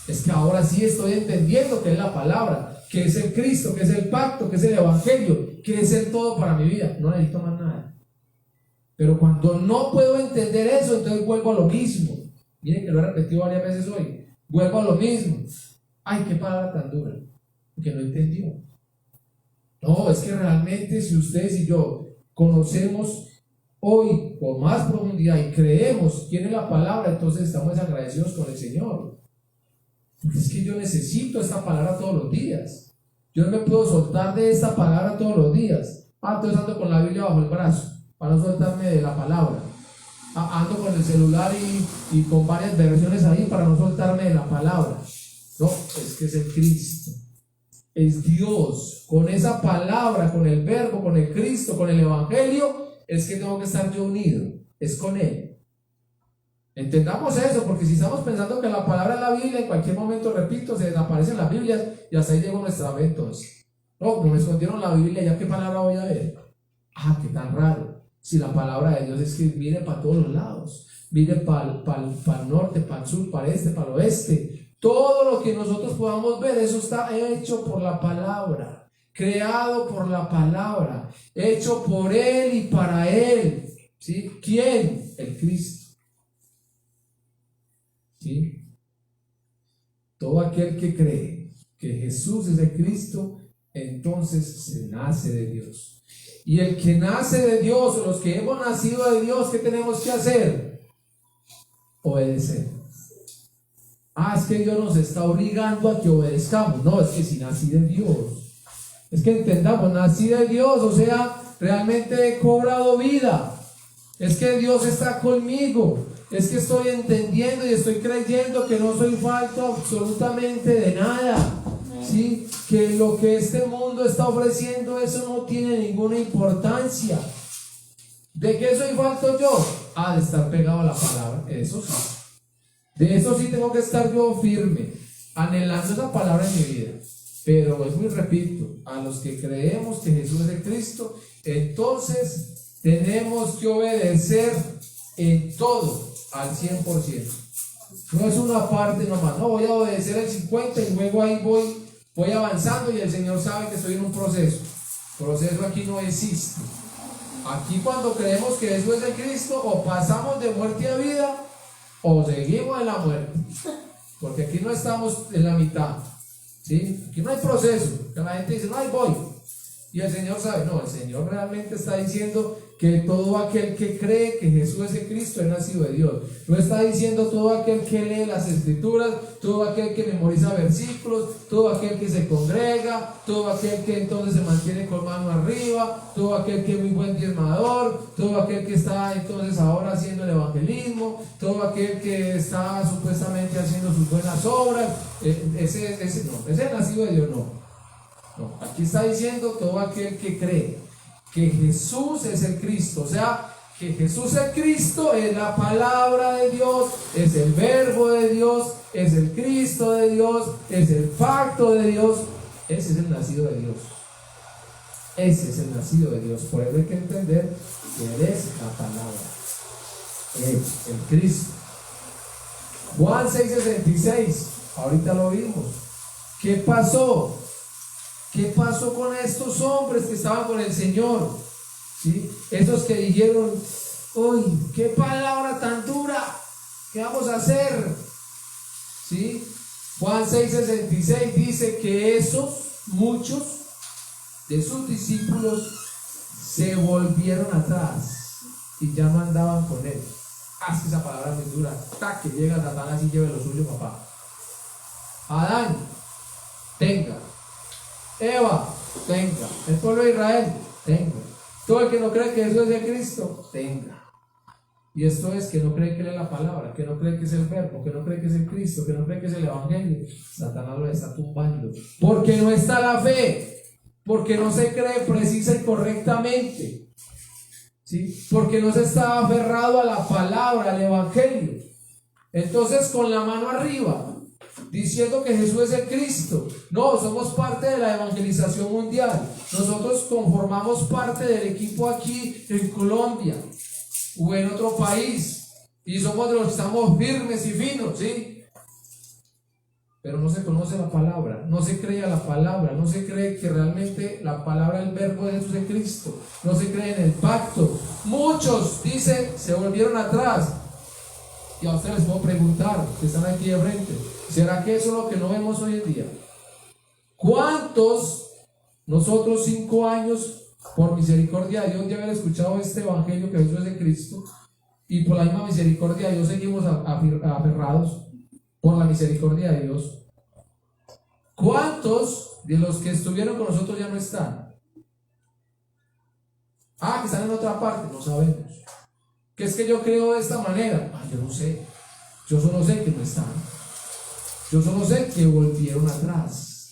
es que ahora sí estoy entendiendo que es la palabra, que es el Cristo, que es el pacto, que es el Evangelio, que es el todo para mi vida, no necesito más nada. Pero cuando no puedo entender eso, entonces vuelvo a lo mismo. Miren que lo he repetido varias veces hoy. Vuelvo a lo mismo. Ay, qué palabra tan dura, porque no entendió. No, es que realmente si ustedes y yo conocemos hoy con más profundidad y creemos quién es la palabra, entonces estamos agradecidos con el Señor. Porque es que yo necesito esta palabra todos los días. Yo no me puedo soltar de esta palabra todos los días. Entonces ando con la Biblia bajo el brazo para no soltarme de la palabra. Ando con el celular y con varias versiones ahí para no soltarme de la palabra. No, es que es el Cristo, es Dios. Con esa palabra, con el verbo, con el Cristo, con el Evangelio, es que tengo que estar yo unido, es con Él. Entendamos eso, porque si estamos pensando que la palabra es la Biblia, en cualquier momento, repito, se desaparecen las Biblias y hasta ahí llegó nuestra mente. Entonces, no, como me escondieron la Biblia, ¿ya qué palabra voy a ver? Qué tan raro. Si la palabra de Dios es que viene para todos los lados, viene para el norte, para el sur, para el este, para el oeste. Todo lo que nosotros podamos ver, eso está hecho por la palabra, creado por la palabra, hecho por Él y para Él. ¿Sí? ¿Quién? El Cristo. ¿Sí? Todo aquel que cree que Jesús es el Cristo, entonces se nace de Dios. Y el que nace de Dios, o los que hemos nacido de Dios, ¿qué tenemos que hacer? Obedecer. Es que Dios nos está obligando a que obedezcamos. No, es que si nací de Dios, es que entendamos, nací de Dios, o sea, realmente he cobrado vida. Es que Dios está conmigo. Es que estoy entendiendo y estoy creyendo que no soy falto absolutamente de nada. ¿sí? Que lo que este mundo está ofreciendo, eso no tiene ninguna importancia. ¿De qué soy falto yo? De estar pegado a la palabra, eso sí. De eso sí tengo que estar yo firme, anhelando esa palabra en mi vida. Pero es muy, repito, a los que creemos que Jesús es el Cristo, entonces tenemos que obedecer en todo, al 100%. No es una parte nomás, no voy a obedecer el 50% y luego ahí voy avanzando y el Señor sabe que estoy en un proceso. Proceso aquí no existe. Aquí cuando creemos que Jesús es el Cristo, o pasamos de muerte a vida, o seguimos en la muerte. Porque aquí no estamos en la mitad, ¿sí? Aquí no hay proceso, que la gente dice, no, ahí voy. Y el Señor sabe, no, el Señor realmente está diciendo que todo aquel que cree que Jesús es el Cristo es nacido de Dios. No está diciendo todo aquel que lee las Escrituras, todo aquel que memoriza versículos, todo aquel que se congrega, todo aquel que entonces se mantiene con mano arriba, todo aquel que es muy buen diezmador, todo aquel que está entonces ahora haciendo el evangelismo, todo aquel que está supuestamente haciendo sus buenas obras. Ese no, ese es nacido de Dios, no. No, aquí está diciendo todo aquel que cree que Jesús es el Cristo, o sea, que Jesús el Cristo es la palabra de Dios, es el verbo de Dios, es el Cristo de Dios, es el pacto de Dios. Ese es el nacido de Dios. Ese es el nacido de Dios. Por eso hay que entender que Él es la palabra, el Cristo. Juan 6:66, ahorita lo vimos. ¿Qué pasó? ¿Qué pasó con estos hombres que estaban con el Señor? ¿Sí? Esos que dijeron, uy, qué palabra tan dura, ¿qué vamos a hacer? ¿Sí? Juan 6:66 dice que muchos de sus discípulos se volvieron atrás y ya no andaban con él. Es que esa palabra es muy dura. Que llega Satanás y lleve lo suyo, papá. Adán, tenga. Eva, tenga. El pueblo de Israel, tenga. Todo el que no cree que Jesús es el Cristo, tenga. Y esto es que no cree que Él es la palabra, que no cree que es el verbo, que no cree que es el Cristo, que no cree que es el Evangelio. Satanás lo está tumbando. Porque no está la fe, porque no se cree precisa y correctamente, ¿sí? Porque no se está aferrado a la palabra, al Evangelio. Entonces, con la mano arriba, diciendo que Jesús es el Cristo. No, somos parte de la evangelización mundial. Nosotros conformamos parte del equipo aquí en Colombia o en otro país y somos de los que estamos firmes y finos, ¿sí? Pero no se conoce la palabra, no se cree a la palabra, no se cree que realmente la palabra, el verbo de Jesús es Cristo, no se cree en el pacto. Muchos, dicen, se volvieron atrás. Y a ustedes les puedo preguntar, que están aquí de frente, ¿será que eso es lo que no vemos hoy en día? ¿Cuántos nosotros 5 años, por misericordia de Dios, de haber escuchado este evangelio que Jesús es de Cristo, y por la misma misericordia de Dios seguimos aferrados por la misericordia de Dios? ¿Cuántos de los que estuvieron con nosotros ya no están? Que están en otra parte, no sabemos. ¿Qué es que yo creo de esta manera? Yo no sé. Yo solo sé que no están. Yo solo sé que volvieron atrás.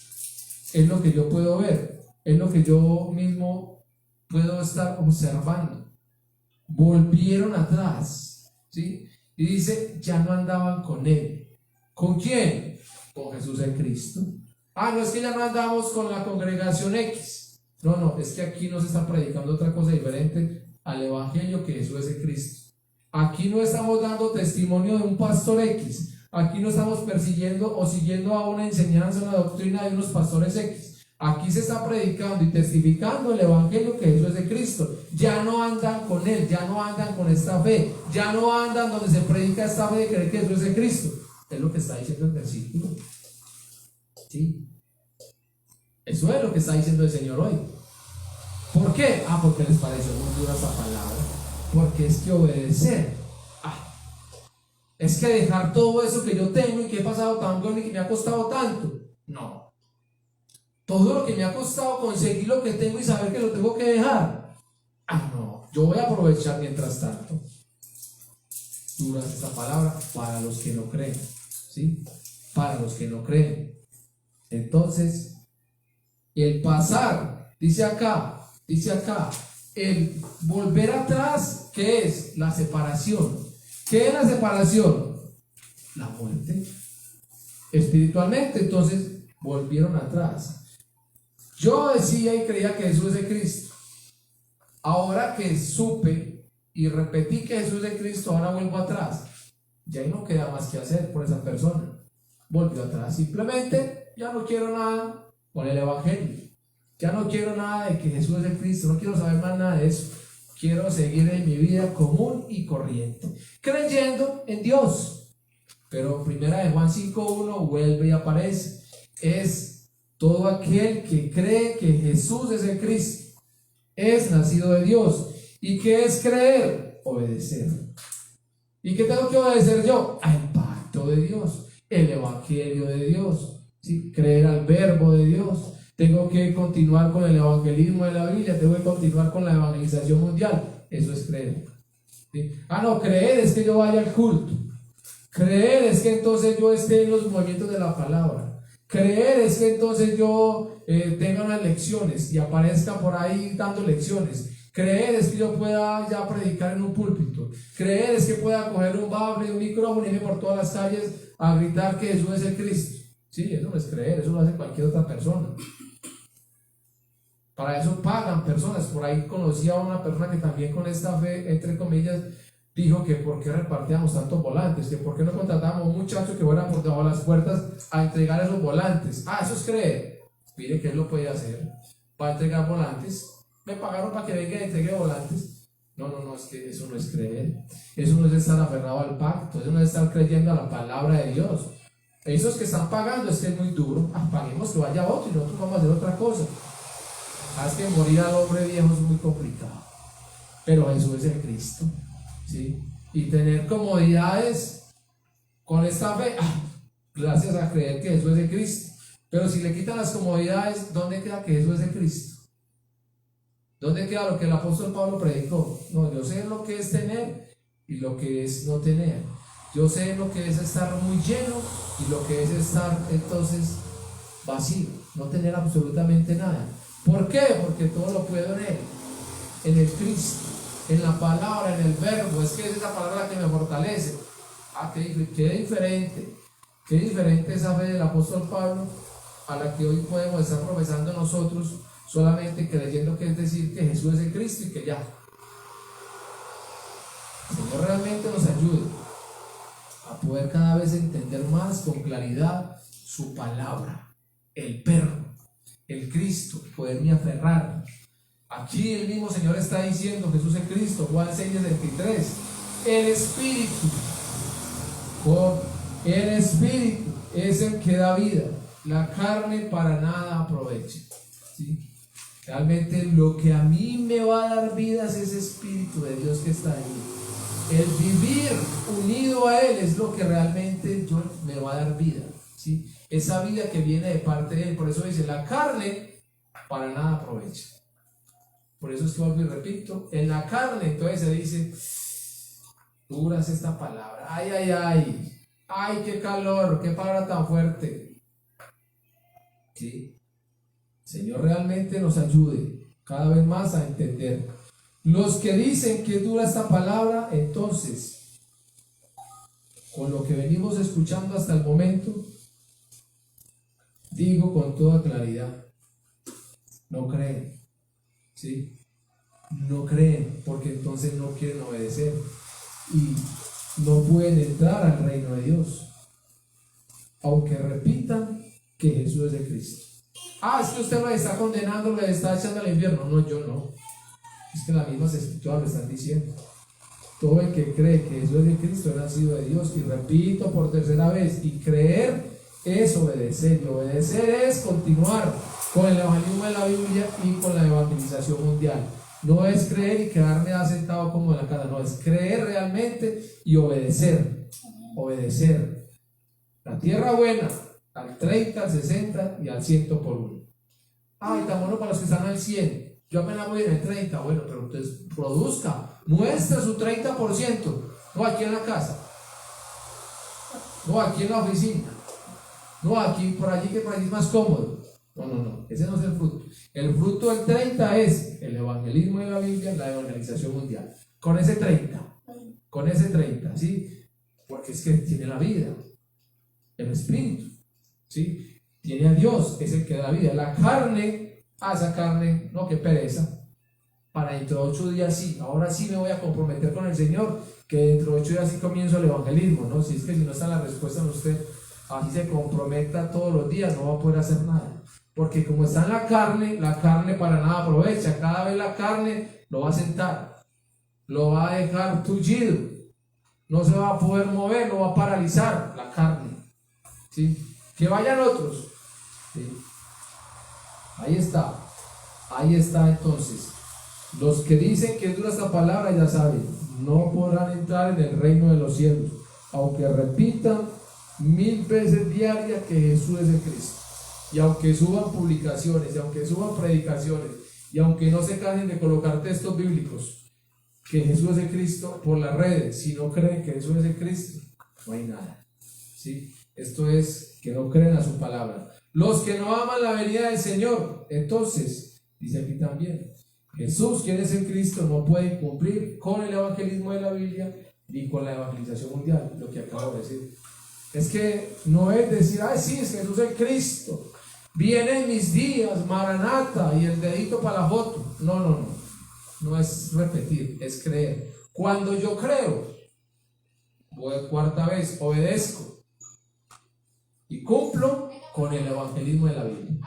Es lo que yo puedo ver. Es lo que yo mismo puedo estar observando. Volvieron atrás, ¿sí? Y dice, ya no andaban con Él. ¿Con quién? Con Jesús el Cristo. No es que ya no andamos con la congregación X. No, es que aquí nos está predicando otra cosa diferente al evangelio, que Jesús es el Cristo. Aquí no estamos dando testimonio de un pastor X. Aquí no estamos persiguiendo o siguiendo a una enseñanza, una doctrina de unos pastores X. Aquí se está predicando y testificando el evangelio, que Jesús es el Cristo. Ya no andan con Él, ya no andan con esta fe, ya no andan donde se predica esta fe de creer que Jesús es el Cristo. Es lo que está diciendo el versículo. ¿Sí? Eso es lo que está diciendo el Señor hoy. ¿Por qué? Porque les pareció muy dura esta palabra. Porque es que obedecer, es que dejar todo eso que yo tengo y que he pasado tan bueno y que me ha costado tanto. No. Todo lo que me ha costado conseguir lo que tengo y saber que lo tengo que dejar. No. Yo voy a aprovechar mientras tanto. Dura esta palabra para los que no creen. ¿Sí? Para los que no creen. Entonces, el pasar, dice acá, el volver atrás, ¿qué es? La separación. ¿Qué es la separación? La muerte. Espiritualmente, entonces, volvieron atrás. Yo decía y creía que Jesús es el Cristo. Ahora que supe y repetí que Jesús es el Cristo, ahora vuelvo atrás. Ya ahí no queda más que hacer por esa persona. Volvió atrás. Simplemente ya no quiero nada con el Evangelio. Ya no quiero nada de que Jesús es el Cristo. No quiero saber más nada de eso. Quiero seguir en mi vida común y corriente, creyendo en Dios. Pero primera de Juan 5:1 vuelve y aparece. Es todo aquel que cree que Jesús es el Cristo, es nacido de Dios. ¿Y qué es creer? Obedecer. ¿Y qué tengo que obedecer yo? Al pacto de Dios, el evangelio de Dios, ¿sí? Creer al verbo de Dios. Tengo que continuar con el evangelismo de la Biblia, tengo que continuar con la evangelización mundial. Eso es creer, ¿sí? No, creer es que yo vaya al culto. Creer es que entonces yo esté en los movimientos de la palabra. Creer es que entonces yo tenga unas lecciones y aparezca por ahí dando lecciones. Creer es que yo pueda ya predicar en un púlpito. Creer es que pueda coger un bafle, un micrófono y irme por todas las calles a gritar que Jesús es el Cristo. Sí, eso no es creer, eso lo hace cualquier otra persona. Para eso pagan personas. Por ahí conocí a una persona que también con esta fe, entre comillas, dijo que por qué repartíamos tantos volantes, que por qué no contratábamos un muchacho que fuera por debajo de las puertas a entregar esos volantes. Eso es creer. Mire que él lo podía hacer para entregar volantes. Me pagaron para que venga y entregue volantes. No, es que eso no es creer. Eso no es estar aferrado al pacto, eso no es estar creyendo a la palabra de Dios. Esos que están pagando es que es muy duro. Paguemos que vaya otro y nosotros vamos a hacer otra cosa. Es que morir al hombre viejo es muy complicado. Pero Jesús es el Cristo, ¿sí? Y tener comodidades con esta fe, gracias a creer que Jesús es el Cristo. Pero si le quitan las comodidades, ¿dónde queda que Jesús es el Cristo? ¿Dónde queda lo que el apóstol Pablo predicó? No, yo sé lo que es tener y lo que es no tener. Yo sé lo que es estar muy lleno y lo que es estar entonces vacío, no tener absolutamente nada. ¿Por qué? Porque todo lo puedo en el Cristo, en la palabra, en el verbo. Es que es esa palabra que me fortalece. Qué diferente esa fe del apóstol Pablo a la que hoy podemos estar profesando nosotros, solamente creyendo que es decir que Jesús es el Cristo y que ya. El Señor realmente nos ayude a poder cada vez entender más con claridad su palabra, el verbo, el Cristo, poderme aferrar. Aquí el mismo Señor está diciendo, Jesús es Cristo, Juan 6:63, el Espíritu, el Espíritu es el que da vida, la carne para nada aprovecha, ¿sí? Realmente lo que a mí me va a dar vida es ese Espíritu de Dios que está ahí. El vivir unido a Él es lo que realmente me va a dar vida, ¿sí? Esa vida que viene de parte de Él. Por eso dice, la carne para nada aprovecha. Por eso es que vuelvo y repito, en la carne entonces se dice, dura es esta palabra, ay, qué calor, qué palabra tan fuerte, ¿sí? Señor realmente nos ayude cada vez más a entender. Los que dicen que dura esta palabra, entonces, con lo que venimos escuchando hasta el momento, digo con toda claridad, no creen, ¿sí? No creen, porque entonces no quieren obedecer y no pueden entrar al reino de Dios, aunque repitan que Jesús es el Cristo. Es que usted lo está condenando, lo está echando al infierno. No, yo no. Es que las mismas escrituras lo están diciendo. Todo el que cree que Jesús es el Cristo es nacido de Dios. Y repito por tercera vez, y creer es obedecer. Y obedecer es continuar con el evangelismo de la Biblia y con la evangelización mundial. No es creer y quedarme sentado como en la casa. No, es creer realmente y obedecer. Obedecer. La tierra buena, al 30, al 60 y al 100 por uno. Y tan bueno para los que están al 100. Yo apenas voy en el 30. Bueno, pero entonces produzca, muestre su 30%. No aquí en la casa, no aquí en la oficina, No, aquí, por allí, que por allí es más cómodo. No, ese no es el fruto. El fruto del 30 es el evangelismo de la Biblia, la evangelización mundial. Con ese 30, ¿sí? Porque es que tiene la vida, el espíritu, ¿sí? Tiene a Dios, es el que da la vida. La carne, esa carne, no, qué pereza. Para dentro de 8 días sí, ahora sí me voy a comprometer con el Señor, que dentro de 8 días sí comienzo el evangelismo, ¿no? Si es que si no está la respuesta en usted, así se comprometa todos los días, no va a poder hacer nada. Porque como está en la carne para nada aprovecha. Cada vez la carne lo va a sentar, lo va a dejar tullido, no se va a poder mover, lo va a paralizar la carne, ¿sí? Que vayan otros, ¿sí? Ahí está entonces. Los que dicen que es dura esta palabra ya saben, no podrán entrar en el reino de los cielos, aunque repitan 1000 veces diarias que Jesús es el Cristo. Y aunque suban publicaciones, y aunque suban predicaciones, y aunque no se cansen de colocar textos bíblicos, que Jesús es el Cristo por las redes, si no creen que Jesús es el Cristo, no hay nada, ¿sí? Esto es que no creen a su palabra. Los que no aman la venida del Señor, entonces, dice aquí también, Jesús, quien es el Cristo, no puede cumplir con el evangelismo de la Biblia ni con la evangelización mundial, lo que acabo de decir. Es que no es decir, ay, sí, es Jesús el Cristo, vienen mis días, Maranata, y el dedito para la foto. No es repetir, es creer. Cuando yo creo, voy cuarta vez, obedezco y cumplo con el evangelismo de la Biblia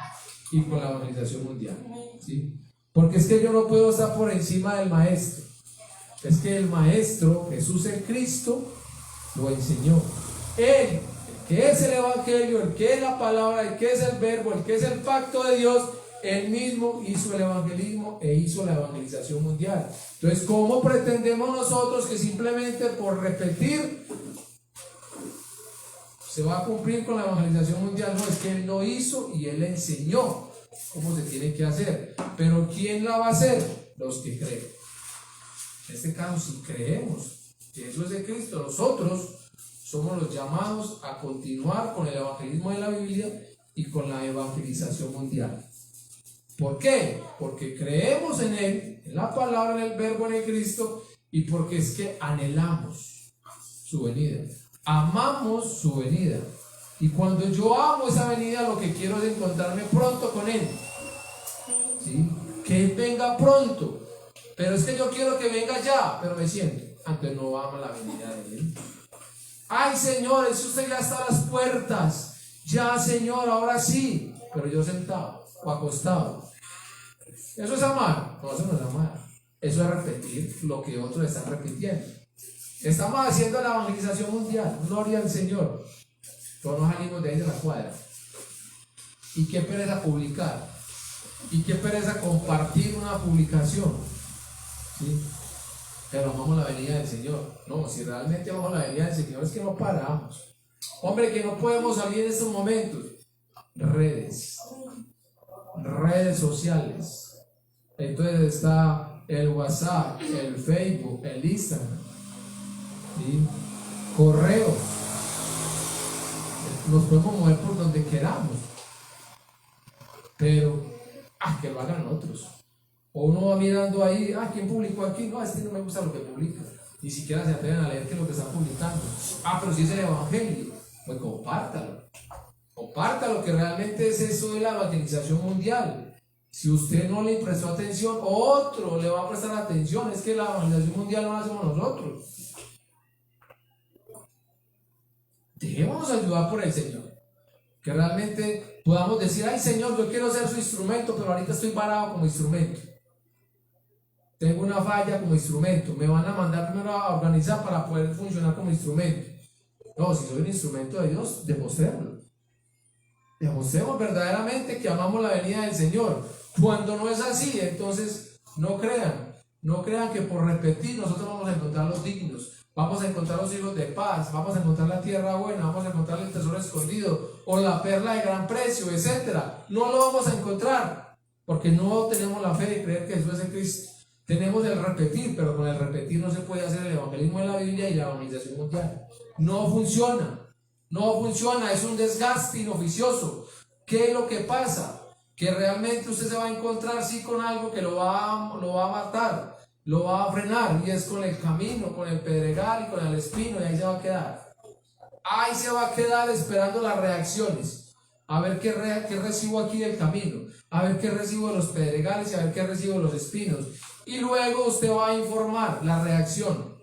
y con la evangelización mundial, ¿sí? Porque es que yo no puedo estar por encima del maestro. Es que el maestro, Jesús el Cristo, lo enseñó. Él, el que es el evangelio, el que es la palabra, el que es el verbo, el que es el pacto de Dios, él mismo hizo el evangelismo e hizo la evangelización mundial. Entonces, ¿cómo pretendemos nosotros que simplemente por repetir se va a cumplir con la evangelización mundial? No, es que él lo hizo y él enseñó cómo se tiene que hacer. Pero ¿quién la va a hacer? Los que creen. En este caso, si creemos que Jesús es el Cristo, nosotros somos los llamados a continuar con el evangelismo de la Biblia y con la evangelización mundial. ¿Por qué? Porque creemos en Él, en la palabra, en el verbo, en el Cristo, y porque es que anhelamos su venida, amamos su venida. Y cuando yo amo esa venida, lo que quiero es encontrarme pronto con Él, ¿sí? Que Él venga pronto. Pero es que yo quiero que venga ya, pero me siento, antes no amo la venida de Él. Ay, Señor, eso usted ya está a las puertas. Ya, Señor, ahora sí. Pero yo sentado o acostado. ¿Eso es amar? No, eso no es amar. Eso es repetir lo que otros están repitiendo. Estamos haciendo la evangelización mundial. Gloria al Señor. Pero no salimos de ahí de la cuadra. Y qué pereza publicar. Y qué pereza compartir una publicación. ¿Sí? Pero amamos la venida del Señor. No, si realmente amamos la venida del Señor es que no paramos. Hombre, que no podemos salir en estos momentos. Redes sociales. Entonces está el WhatsApp, el Facebook, el Instagram, ¿sí? Correos. Nos podemos mover por donde queramos. Pero, que lo hagan otros. O uno va mirando ahí, ¿quién publicó aquí? No, este no me gusta lo que publica. Ni siquiera se atreven a leer qué es lo que están publicando. Pero si es el evangelio, pues compártalo. Compártalo, que realmente es eso de la evangelización mundial. Si usted no le prestó atención, otro le va a prestar atención. Es que la evangelización mundial no la hacemos nosotros. Dejémonos ayudar por el Señor. Que realmente podamos decir, ay, Señor, yo quiero ser su instrumento, pero ahorita estoy parado como instrumento. Tengo una falla como instrumento. Me van a mandar primero a organizar para poder funcionar como instrumento. No, si soy un instrumento de Dios, demostrémoslo. Demostremos verdaderamente que amamos la venida del Señor. Cuando no es así, entonces no crean que por repetir nosotros vamos a encontrar los dignos, vamos a encontrar los hijos de paz, vamos a encontrar la tierra buena, vamos a encontrar el tesoro escondido o la perla de gran precio, etcétera. No lo vamos a encontrar porque no tenemos la fe de creer que Jesús es el Cristo. Tenemos el repetir, pero con el repetir no se puede hacer el evangelismo de la Biblia y la evangelización mundial. No funciona. No funciona, es un desgaste inoficioso. ¿Qué es lo que pasa? Que realmente usted se va a encontrar sí con algo que lo va a matar, lo va a frenar, y es con el camino, con el pedregal y con el espino, y ahí se va a quedar. Ahí se va a quedar esperando las reacciones, a ver qué recibo aquí del camino, a ver qué recibo de los pedregales y a ver qué recibo de los espinos. Y luego usted va a informar la reacción.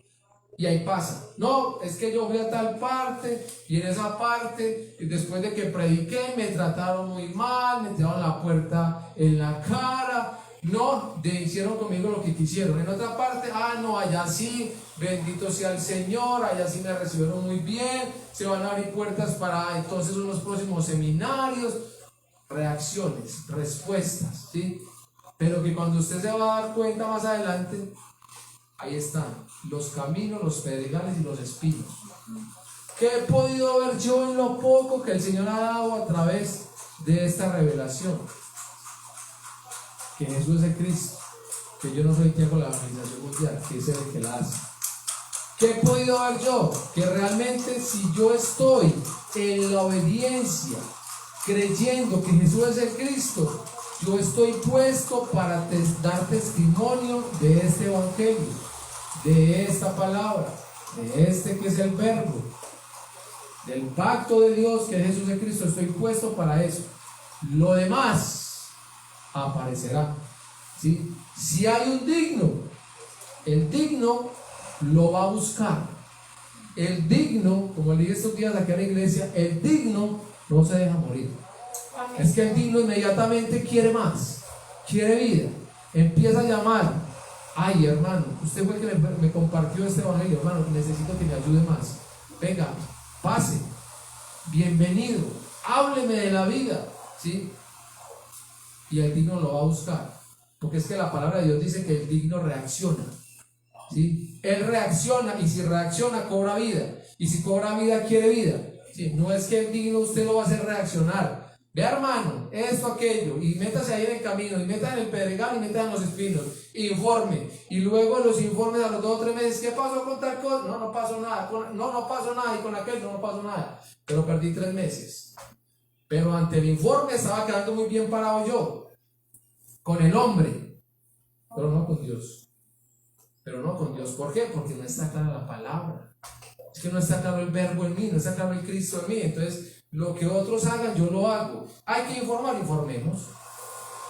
Y ahí pasa, no, es que yo fui a tal parte y en esa parte, y después de que prediqué, me trataron muy mal, me tiraron la puerta en la cara, no, hicieron conmigo lo que quisieron. En otra parte, no, allá sí, bendito sea el Señor, allá sí me recibieron muy bien, se van a abrir puertas para entonces unos próximos seminarios. Reacciones, respuestas, ¿sí? Pero que cuando usted se va a dar cuenta más adelante, ahí están los caminos, los pedregales y los espinos. ¿Qué he podido ver yo en lo poco que el Señor ha dado a través de esta revelación? Que Jesús es el Cristo, que yo no soy quien con la organización mundial, que es el que la hace. ¿Qué he podido ver yo? Que realmente si yo estoy en la obediencia, creyendo que Jesús es el Cristo, yo estoy puesto para dar testimonio de este evangelio, de esta palabra, de este que es el verbo, del pacto de Dios que es Jesús el Cristo. Estoy puesto para eso. Lo demás aparecerá, ¿sí? Si hay un digno, el digno lo va a buscar. El digno, como le dije estos días aquí a la iglesia, el digno no se deja morir. Es que el digno inmediatamente quiere más, quiere vida, empieza a llamar. Ay, hermano, usted fue el que me compartió este evangelio, hermano, necesito que me ayude más. Venga, pase, bienvenido, hábleme de la vida, ¿sí? Y el digno lo va a buscar, porque es que la palabra de Dios dice que el digno reacciona, ¿sí? Él reacciona, y si reacciona cobra vida, y si cobra vida quiere vida, ¿sí? No es que el digno usted lo va a hacer reaccionar. Vea, hermano, esto, aquello, y métase ahí en el camino, y métase en el pedregal, y métase en los espinos, informe, y luego los informes a los 2 o 3 meses, ¿qué pasó con tal cosa? No pasó nada, no pasó nada, y con aquello no pasó nada, pero perdí 3 meses. Pero ante el informe estaba quedando muy bien parado yo, con el hombre, pero no con Dios. Pero no con Dios, ¿por qué? Porque no está clara la palabra, es que no está claro el verbo en mí, no está claro el Cristo en mí. Entonces lo que otros hagan, yo lo hago. Hay que informar, informemos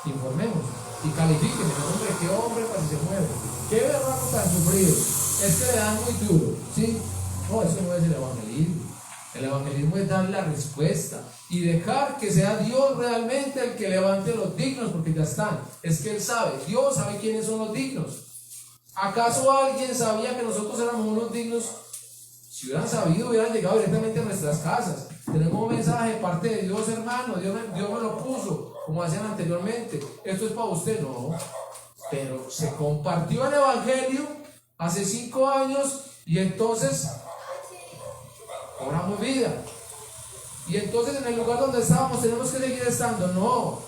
y califíquenme. Qué hombre para que se mueve, qué berraco tan sufrido, es que le dan muy duro, ¿sí? No, eso no es el evangelismo. El evangelismo es dar la respuesta y dejar que sea Dios realmente el que levante los dignos, porque ya están. Es que Él sabe, Dios sabe quiénes son los dignos. ¿Acaso alguien sabía que nosotros éramos unos dignos? Si hubieran sabido, hubieran llegado directamente a nuestras casas. Tenemos un mensaje de parte de Dios, hermano. Dios me lo puso, como hacían anteriormente. Esto es para usted, no. Pero se compartió el evangelio hace 5 años y entonces cobramos vida. Y entonces en el lugar donde estábamos tenemos que seguir estando. No.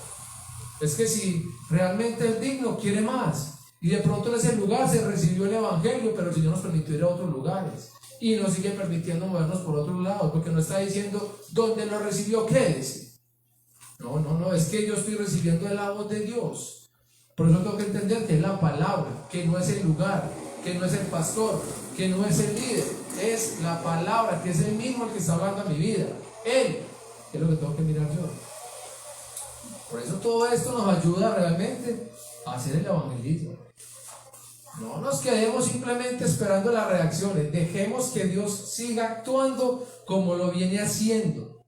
Es que si realmente el digno quiere más, y de pronto en ese lugar se recibió el evangelio, pero el Señor nos permitió ir a otros lugares. Y nos sigue permitiendo movernos por otros lados, porque no está diciendo donde lo recibió, quédese. No, es que yo estoy recibiendo la voz de Dios. Por eso tengo que entender que es la palabra, que no es el lugar, que no es el pastor, que no es el líder, es la palabra, que es el mismo el que está hablando a mi vida. Él es lo que tengo que mirar yo. Por eso todo esto nos ayuda realmente a hacer el evangelismo. No nos quedemos simplemente esperando las reacciones. Dejemos que Dios siga actuando como lo viene haciendo.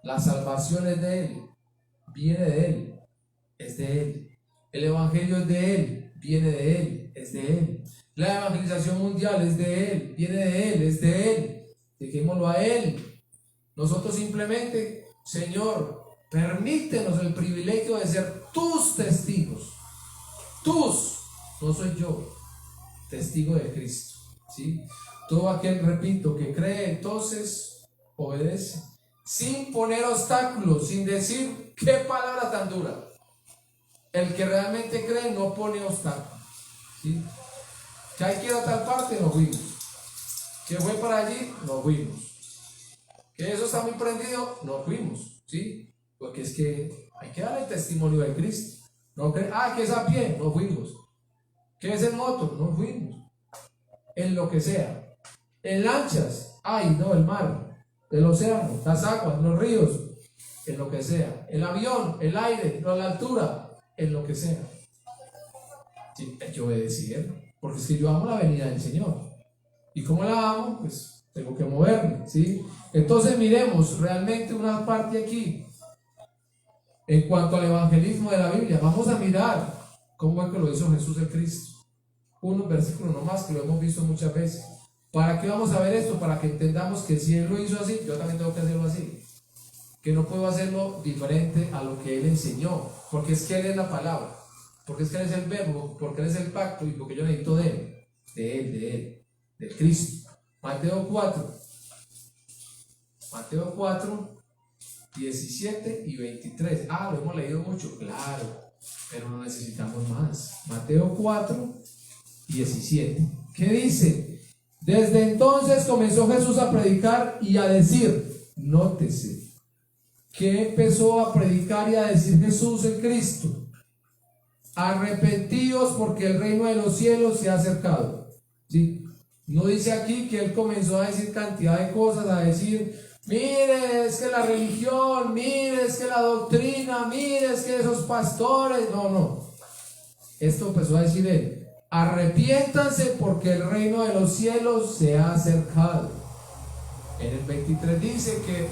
La salvación es de Él, viene de Él, es de Él. El evangelio es de Él, viene de Él, es de Él. La evangelización mundial es de Él, viene de Él, es de Él. Dejémoslo a Él. Nosotros simplemente, Señor, permítenos el privilegio de ser tus testigos. Tus. No soy yo, testigo de Cristo, ¿sí? Todo aquel, repito, que cree, entonces obedece, sin poner obstáculos, sin decir qué palabra tan dura. El que realmente cree no pone obstáculos, ¿sí? Que hay que ir a tal parte, nos fuimos. Que fue para allí, nos fuimos. ¿Que eso está muy prendido? No fuimos, ¿sí? Porque es que hay que dar el testimonio de Cristo. No que es a pie, no fuimos. ¿Que es en moto? No fuimos. En lo que sea. En lanchas, el mar, el océano, las aguas, los ríos, en lo que sea. El avión, el aire, la altura, en lo que sea. Sí, hay que obedecer, porque es que yo amo la venida del Señor. ¿Y cómo la amo? Pues tengo que moverme, ¿sí? Entonces miremos realmente una parte aquí. En cuanto al evangelismo de la Biblia, vamos a mirar cómo es que lo hizo Jesús el Cristo. Unos versículos nomás que lo hemos visto muchas veces. ¿Para qué vamos a ver esto? Para que entendamos que si Él lo hizo así, yo también tengo que hacerlo así. Que no puedo hacerlo diferente a lo que Él enseñó. Porque es que Él es la palabra. Porque es que Él es el verbo. Porque Él es el pacto. Y porque yo necesito de Él. De Él. De Cristo. Mateo 4. Mateo 4. 17 y 23. Lo hemos leído mucho, claro, pero no necesitamos más. Mateo 4, 17. ¿Qué dice? Desde entonces comenzó Jesús a predicar y a decir, nótese, ¿qué empezó a predicar y a decir Jesús en Cristo? Arrepentíos porque el reino de los cielos se ha acercado. ¿Sí? No dice aquí que Él comenzó a decir cantidad de cosas, a decir, mire, es que la religión, mire, es que la doctrina, mire, es que esos pastores, no. Esto empezó a decir Él, arrepiéntanse porque el reino de los cielos se ha acercado. En el 23 dice que,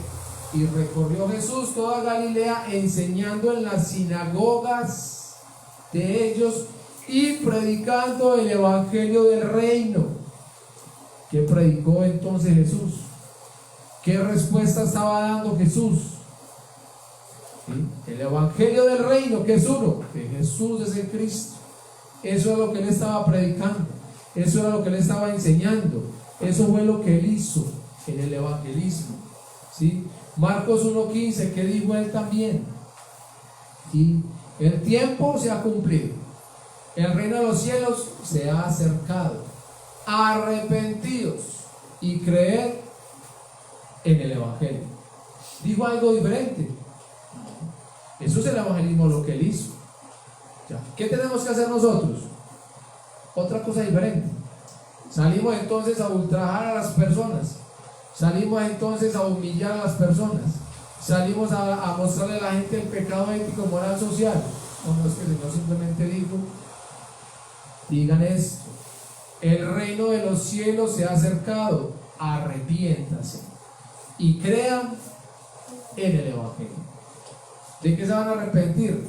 y recorrió Jesús toda Galilea enseñando en las sinagogas de ellos y predicando el evangelio del reino. ¿Qué predicó entonces Jesús? ¿Qué respuesta estaba dando Jesús? ¿Sí? El evangelio del reino, que es uno, que Jesús es el Cristo. Eso es lo que Él estaba predicando, eso era lo que Él estaba enseñando, eso fue lo que Él hizo en el evangelismo. ¿Sí? Marcos 1:15, ¿qué dijo Él también? ¿Sí? El tiempo se ha cumplido, el reino de los cielos se ha acercado, arrepentidos y creed en el evangelio. Dijo algo diferente. Eso es el evangelismo, lo que Él hizo. ¿Qué tenemos que hacer nosotros? Otra cosa diferente. Salimos entonces a ultrajar a las personas, salimos entonces a humillar a las personas, salimos a mostrarle a la gente el pecado ético, moral, social. No es que el Señor simplemente dijo, digan esto, el reino de los cielos se ha acercado, arrepiéntanse y crean en el evangelio. ¿De qué se van a arrepentir?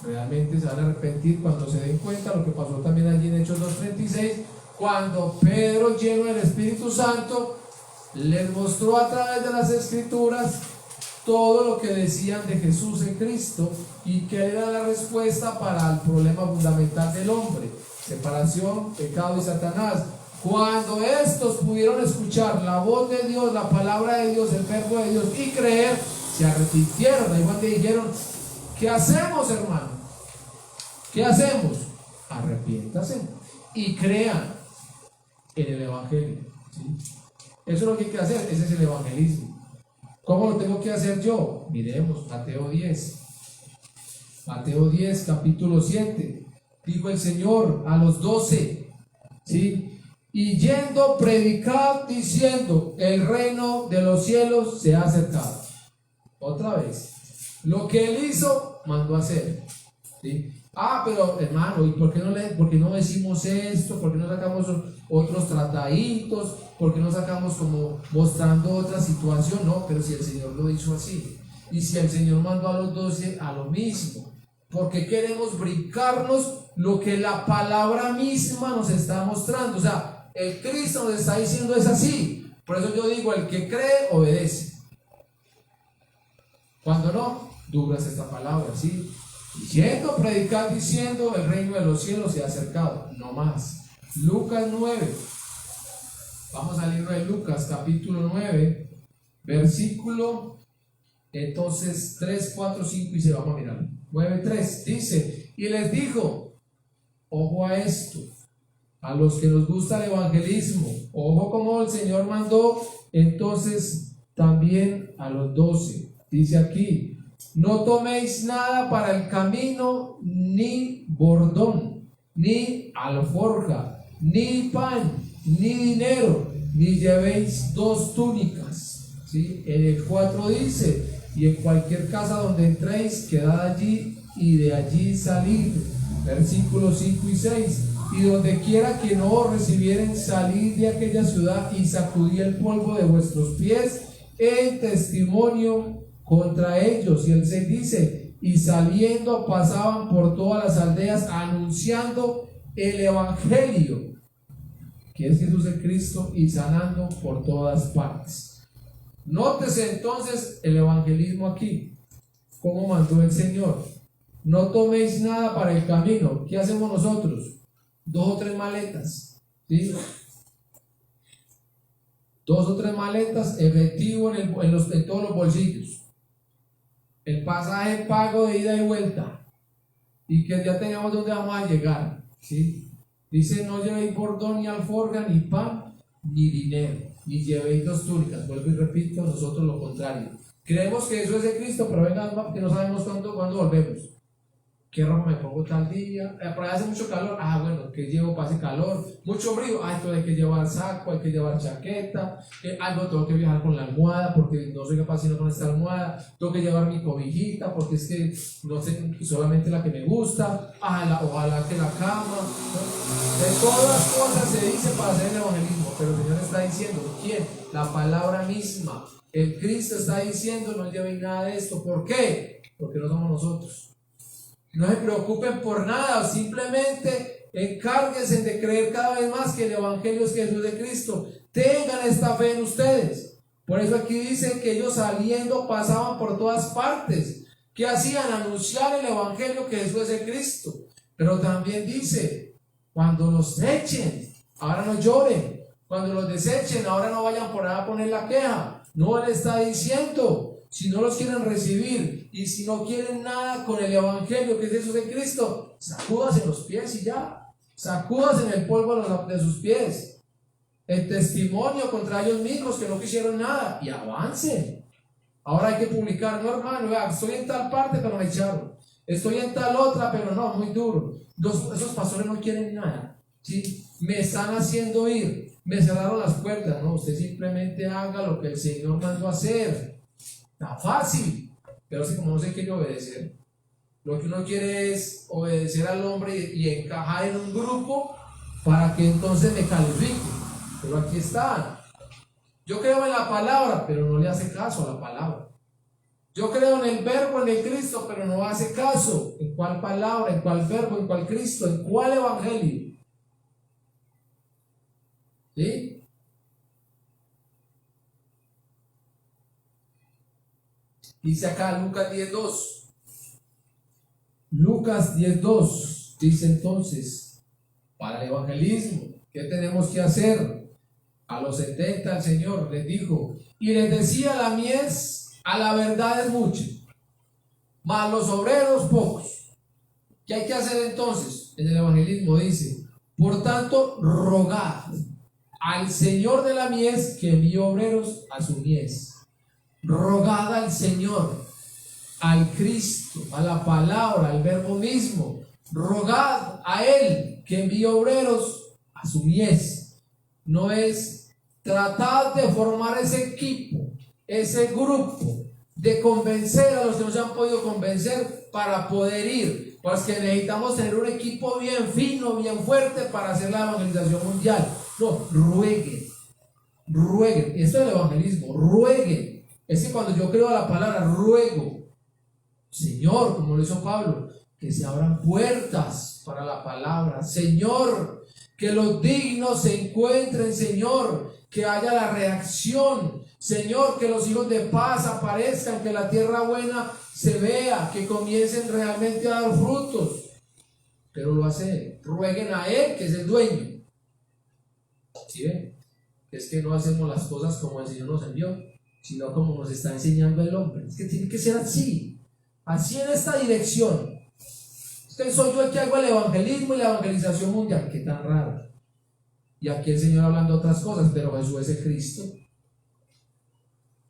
Realmente se van a arrepentir cuando se den cuenta lo que pasó también allí en Hechos 2:36, cuando Pedro, lleno del Espíritu Santo, les mostró a través de las Escrituras todo lo que decían de Jesús en Cristo y que era la respuesta para el problema fundamental del hombre: separación, pecado y Satanás. Cuando estos pudieron escuchar la voz de Dios, la palabra de Dios, el verbo de Dios y creer, se arrepintieron. Ahí cuando dijeron, ¿qué hacemos, hermano? ¿Qué hacemos? Arrepiéntase y crean en el evangelio. ¿Sí? Eso es lo que hay que hacer, ese es el evangelismo. ¿Cómo lo tengo que hacer yo? Miremos Mateo 10. Mateo 10, capítulo 7. Dijo el Señor a los 12, ¿sí? Y yendo, predicad diciendo, el reino de los cielos se ha acercado. Otra vez, lo que Él hizo, mandó a hacer. ¿Sí? Pero hermano, ¿y por qué no decimos esto? ¿Por qué no sacamos otros trataditos? ¿Por qué no sacamos como mostrando otra situación? No, pero si el Señor lo hizo así. Y si el Señor mandó a los 12 a lo mismo. Porque queremos brincarnos lo que la palabra misma nos está mostrando. O sea, el Cristo nos está diciendo es así. Por eso yo digo, el que cree, obedece. Cuando no, duras esta palabra, ¿sí? Yendo, predicar diciendo, el reino de los cielos se ha acercado. No más. Lucas 9. Vamos al libro de Lucas, capítulo 9, versículo, entonces 3, 4, 5 y se vamos a mirar. 9:3 dice, y les dijo, ojo a esto, a los que nos gusta el evangelismo, ojo como el Señor mandó. Entonces también a los 12. Dice aquí: no toméis nada para el camino, ni bordón, ni alforja, ni pan, ni dinero, ni llevéis 2 túnicas. ¿Sí? En el 4 dice: y en cualquier casa donde entréis, quedad allí, y de allí salid. Versículos 5 y 6: y donde quiera que no os recibieren, salid de aquella ciudad y sacudid el polvo de vuestros pies en testimonio contra ellos. Y el 6 dice: y saliendo pasaban por todas las aldeas anunciando el evangelio, que es Jesús el Cristo, y sanando por todas partes. Nótese entonces el evangelismo aquí, como mandó el Señor. No toméis nada para el camino. ¿Qué hacemos nosotros? 2 o 3 maletas, ¿sí? 2 o 3 maletas, efectivo en todos los bolsillos, el pasaje pago de ida y vuelta, y que ya tengamos dónde vamos a llegar, ¿sí? Dice: no llevéis bordón, ni alforja, ni pan, ni dinero, ni llevéis 2 túnicas. Vuelvo y repito, nosotros lo contrario. Creemos que eso es de Cristo, pero venga, que no sabemos cuándo volvemos. ¿Qué ropa me pongo tal día? Por ahí hace mucho calor. Bueno, ¿qué llevo para ese calor? Mucho frío. Entonces hay que llevar saco, hay que llevar chaqueta. Algo tengo que viajar con la almohada, porque no soy capaz sino con esta almohada. Tengo que llevar mi cobijita, porque es que no sé, solamente la que me gusta. Ojalá que la cama, ¿no? De todas las cosas se dice para hacer el evangelismo, pero el Señor está diciendo: ¿quién? La palabra misma. El Cristo está diciendo: no lleven nada de esto. ¿Por qué? Porque no somos nosotros. No se preocupen por nada, simplemente encárguense de creer cada vez más que el Evangelio es Jesús de Cristo. Tengan esta fe en ustedes. Por eso aquí dice que ellos saliendo pasaban por todas partes. ¿Qué hacían? Anunciar el Evangelio que Jesús es de Cristo. Pero también dice: cuando los echen, ahora no lloren. Cuando los desechen, ahora no vayan por allá a poner la queja. No, Él está diciendo: si no los quieren recibir y si no quieren nada con el evangelio que es Jesús de Cristo, sacúdanse los pies y ya. Sacúdanse en el polvo de sus pies. El testimonio contra ellos mismos que no quisieron nada, y avancen. Ahora hay que publicar: no, hermano, vea, estoy en tal parte pero me echaron, estoy en tal otra pero no, muy duro. Esos pastores no quieren nada, ¿sí? Me están haciendo ir, me cerraron las puertas. No, usted simplemente haga lo que el Señor mandó a hacer. Está fácil, pero si como no se quiere obedecer, lo que uno quiere es obedecer al hombre y encajar en un grupo para que entonces me califique. Pero aquí está: yo creo en la palabra, pero no le hace caso a la palabra. Yo creo en el verbo, en el Cristo, pero no hace caso. ¿En cuál palabra? ¿En cuál verbo? ¿En cuál Cristo? ¿En cuál evangelio? ¿Sí? Dice acá Lucas 10:2. Lucas 10:2 dice entonces: para el evangelismo, ¿qué tenemos que hacer? A los 70 el Señor les dijo, y les decía: la mies a la verdad es mucha, mas los obreros pocos. ¿Qué hay que hacer entonces? En el evangelismo dice: por tanto, rogad al Señor de la mies que envíe obreros a su mies. Rogad al Señor, al Cristo, a la palabra, al verbo mismo. Rogad a Él que envíe obreros a su mies. No es tratar de formar ese equipo, ese grupo, de convencer a los que no se han podido convencer para poder ir. Pues que necesitamos tener un equipo bien fino, bien fuerte para hacer la evangelización mundial. No, rueguen. Esto es el evangelismo, rueguen. Es que cuando yo creo la palabra, ruego, Señor, como lo hizo Pablo, que se abran puertas para la palabra. Señor, que los dignos se encuentren, Señor, que haya la reacción. Señor, que los hijos de paz aparezcan, que la tierra buena se vea, que comiencen realmente a dar frutos. Pero lo hace, rueguen a Él, que es el dueño. ¿Sí ven? Es que no hacemos las cosas como el Señor nos envió, sino como nos está enseñando el hombre. Es que tiene que ser así en esta dirección. Usted soy yo el que hago el evangelismo y la evangelización mundial. Qué tan raro. Y aquí el Señor hablando otras cosas, pero Jesús es el Cristo.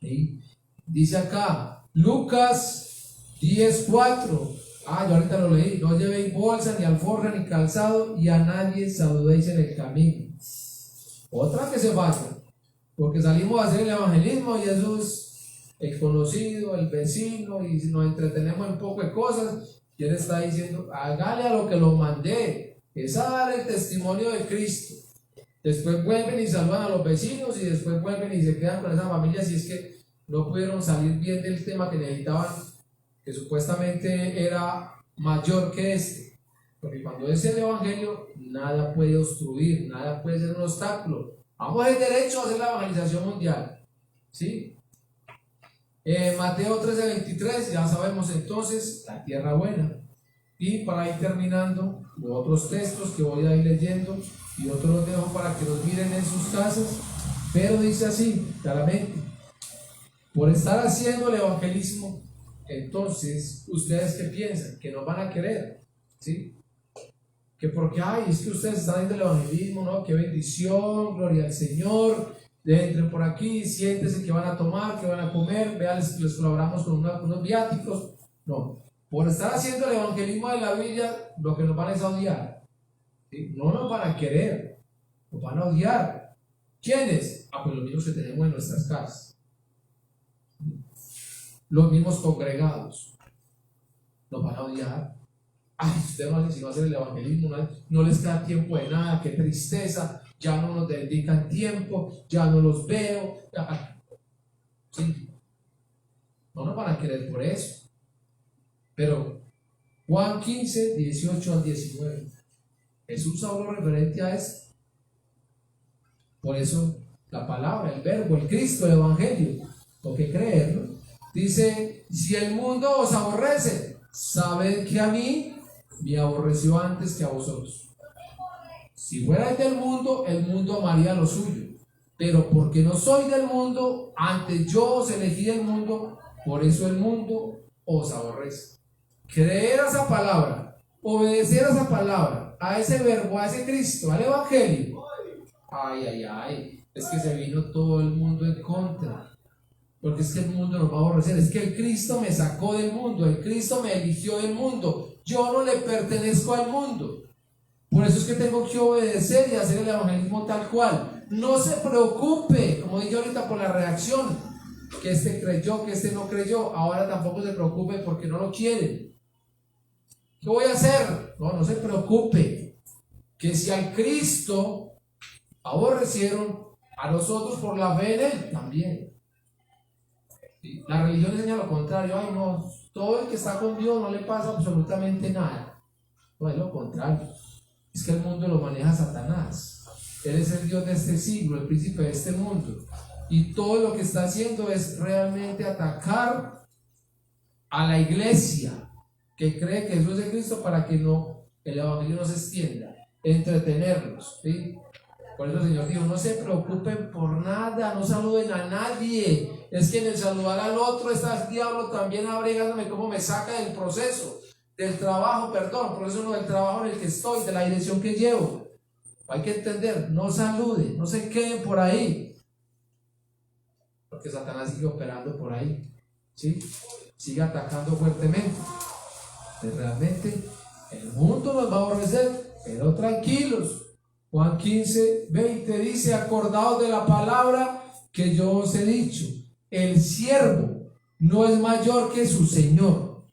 ¿sí? Dice acá, Lucas 10:4. Yo ahorita lo leí. No llevéis bolsa, ni alforja, ni calzado, y a nadie saludéis en el camino. Otra que se vaya, porque salimos a hacer el evangelismo y eso es el conocido, el vecino, y nos entretenemos en poco de cosas. Y él está diciendo, hágale a lo que lo mandé, es a dar el testimonio de Cristo. Después vuelven y saludan a los vecinos, y después vuelven y se quedan con esa familia si es que no pudieron salir bien del tema que necesitaban, que supuestamente era mayor que este. Porque cuando es el evangelio, nada puede obstruir, nada puede ser un obstáculo. Vamos el derecho a hacer la evangelización mundial, ¿sí? Mateo 13:23, ya sabemos entonces, la tierra buena. Y para ir terminando, otros textos que voy a ir leyendo y otros los dejo para que los miren en sus casas, pero dice así, claramente, por estar haciendo el evangelismo, entonces, ¿ustedes qué piensan? Que no van a querer, ¿sí? Que porque, es que ustedes están haciendo el evangelismo, ¿no? Qué bendición, gloria al Señor, entren por aquí, siéntense que van a tomar, que van a comer, vean, les colaboramos con unos viáticos. No, por estar haciendo el evangelismo de la Biblia, lo que nos van es a odiar, ¿sí? No nos van a querer, nos van a odiar. ¿Quiénes? Pues los mismos que tenemos en nuestras casas. Los mismos congregados nos van a odiar. Ustedes no hacen sino hacer el evangelismo, no les queda tiempo de nada, qué tristeza, ya no nos dedican tiempo, ya no los veo. Sí. No nos van a querer por eso. Pero Juan 15:18-19, Jesús habló referente a esto. Por eso la palabra, el verbo, el Cristo, el evangelio, ¿por qué creerlo? Dice, si el mundo os aborrece, sabed que a mí me aborreció antes que a vosotros. Si fuerais del mundo, el mundo amaría lo suyo. Pero porque no soy del mundo, antes yo os elegí del mundo, por eso el mundo os aborrece. Creer a esa palabra, obedecer a esa palabra, a ese verbo, a ese Cristo, al evangelio. Es que se vino todo el mundo en contra. Porque es que el mundo nos va a aborrecer. Es que el Cristo me sacó del mundo, el Cristo me eligió del mundo. Yo no le pertenezco al mundo. Por eso es que tengo que obedecer y hacer el evangelismo tal cual. No se preocupe, como dije ahorita, por la reacción. Que este creyó, que este no creyó. Ahora tampoco se preocupe porque no lo quiere. ¿Qué voy a hacer? No se preocupe. Que si al Cristo aborrecieron, a nosotros por la fe en Él también. La religión enseña lo contrario. Todo el que está con Dios no le pasa absolutamente nada. No, es lo contrario. Es que el mundo lo maneja Satanás. Él es el Dios de este siglo, el príncipe de este mundo. Y todo lo que está haciendo es realmente atacar a la iglesia que cree que Jesús es Cristo para que el evangelio no se extienda, entretenerlos, ¿sí? Por eso el Señor dijo, no se preocupen por nada, no saluden a nadie. Es que en el saludar al otro está el diablo también abregándome cómo me saca del proceso, del trabajo, por eso no del trabajo en el que estoy, de la dirección que llevo. Hay que entender, no saluden, no se queden por ahí. Porque Satanás sigue operando por ahí, ¿sí? Sigue atacando fuertemente. Entonces, realmente el mundo nos va a aborrecer, pero tranquilos. Juan 15:20 dice, acordaos de la palabra que yo os he dicho, el siervo no es mayor que su señor.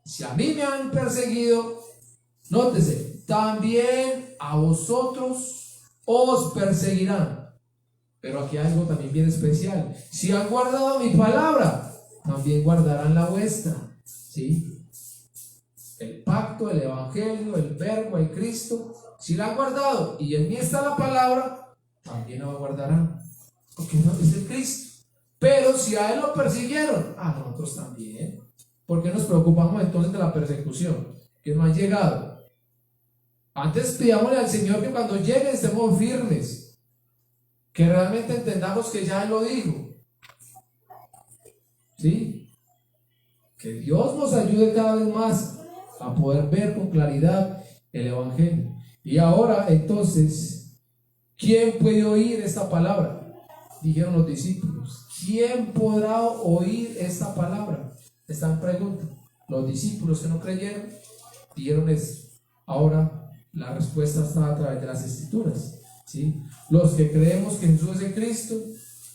Si a mí me han perseguido, nótese, también a vosotros os perseguirán. Pero aquí hay algo también bien especial. Si han guardado mi palabra, también guardarán la vuestra, ¿sí? El pacto, el evangelio, el verbo, el Cristo, si la han guardado y en mí está la palabra, también la guardarán, porque no es el Cristo. Pero si a él lo persiguieron, a nosotros también. ¿Por qué nos preocupamos entonces de la persecución? Que no ha llegado. Antes pidámosle al Señor que cuando llegue estemos firmes, que realmente entendamos que ya él lo dijo, ¿sí? Que Dios nos ayude cada vez más a poder ver con claridad el evangelio. Y ahora entonces, ¿quién puede oír esta palabra? Dijeron los discípulos. ¿quién podrá oír esta palabra? Están preguntando. Los discípulos que no creyeron dijeron eso. Ahora la respuesta está a través de las Escrituras, ¿sí? Los que creemos que Jesús es el Cristo,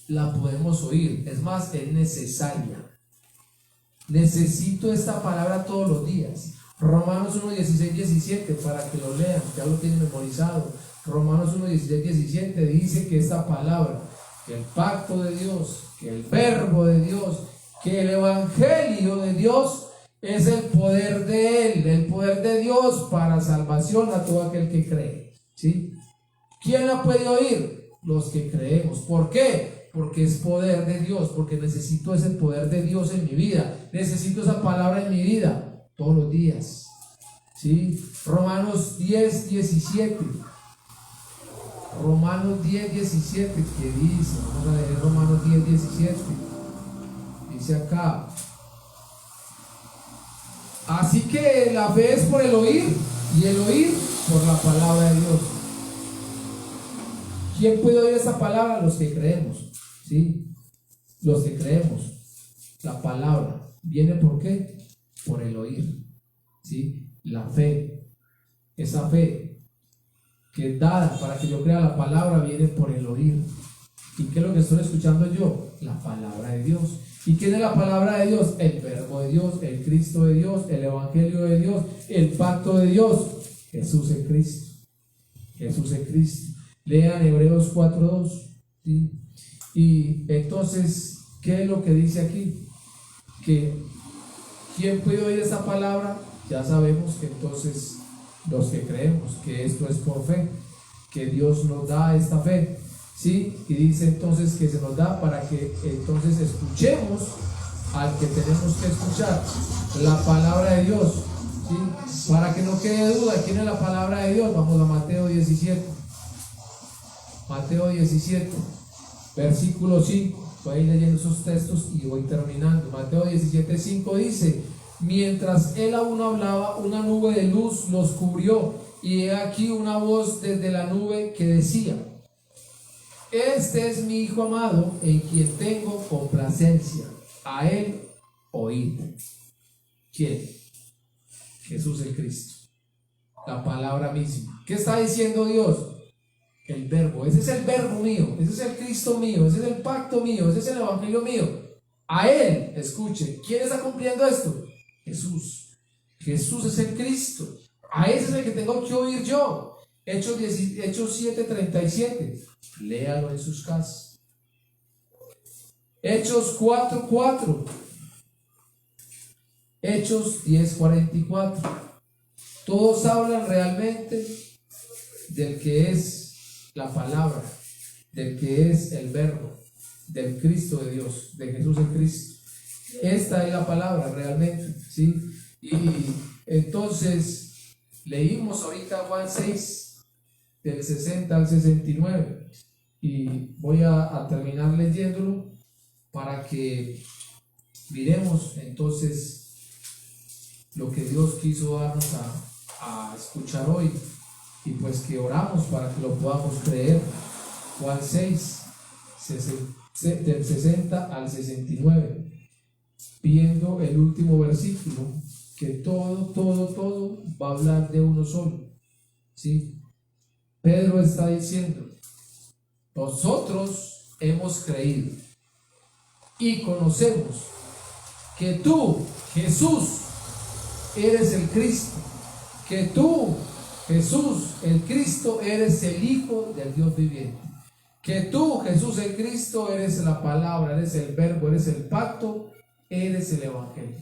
la podemos oír. Es más, es necesaria. Necesito esta palabra todos los días. Romanos 1, 16, 17, para que lo lean, ya lo tienen memorizado. Romanos 1, 16, 17 dice que esta palabra, que el pacto de Dios, que el verbo de Dios, que el evangelio de Dios es el poder de Él, el poder de Dios para salvación a todo aquel que cree, ¿sí? ¿Quién la puede oír? Los que creemos. ¿Por qué? Porque es poder de Dios, porque necesito ese poder de Dios en mi vida, necesito esa palabra en mi vida todos los días, ¿sí? Romanos 10, 17. Romanos 10, 17, que dice, vamos a leer Romanos 10, 17, dice acá: así que la fe es por el oír, y el oír por la palabra de Dios. ¿Quién puede oír esa palabra? Los que creemos, ¿sí? Los que creemos. La palabra viene ¿por qué? Por el oír, ¿sí? La fe, esa fe que es dada para que yo crea la palabra, viene por el oír. ¿Y qué es lo que estoy escuchando yo? La palabra de Dios. ¿Y quién es la palabra de Dios? El verbo de Dios, el Cristo de Dios, el evangelio de Dios, el pacto de Dios, Jesús es Cristo. Jesús es Cristo. Lean Hebreos 4:2, ¿sí? Y entonces, ¿qué es lo que dice aquí? Que ¿quién puede oír esa palabra? Ya sabemos que entonces los que creemos que esto es por fe, que Dios nos da esta fe, ¿sí? Y dice entonces que se nos da para que entonces escuchemos al que tenemos que escuchar, la palabra de Dios, ¿sí? Para que no quede duda, ¿quién es la palabra de Dios? Vamos a Mateo 17. Mateo 17, versículo 5. Voy a ir leyendo esos textos y voy terminando. Mateo 17, 5 dice: mientras él aún hablaba, una nube de luz los cubrió, y he aquí una voz desde la nube que decía: este es mi Hijo amado, en quien tengo complacencia, a él oíd. ¿Quién? Jesús el Cristo, la palabra misma. ¿Qué está diciendo Dios? El verbo. Ese es el verbo mío, ese es el Cristo mío, ese es el pacto mío, ese es el evangelio mío. A él escuche. ¿Quién está cumpliendo esto? Jesús. Jesús es el Cristo. A ese es el que tengo que oír yo. Hechos 7:37. Léalo en sus casas. Hechos 4:4. Hechos 10:44. Todos hablan realmente del que es la palabra, del que es el verbo, del Cristo de Dios, de Jesús el Cristo. Esta es la palabra realmente, ¿sí? Y entonces leímos ahorita Juan 6, del 60 al 69, y voy a terminar leyéndolo para que miremos entonces lo que Dios quiso darnos a escuchar hoy, y pues que oramos para que lo podamos creer. Juan 6, del 60 al 69, viendo el último versículo, que todo va a hablar de uno solo, ¿sí? Pedro está diciendo: nosotros hemos creído y conocemos que tú, Jesús, eres el Cristo, que tú, Jesús, el Cristo, eres el Hijo del Dios viviente, que tú, Jesús, el Cristo, eres la palabra, eres el verbo, eres el pacto, eres el evangelio.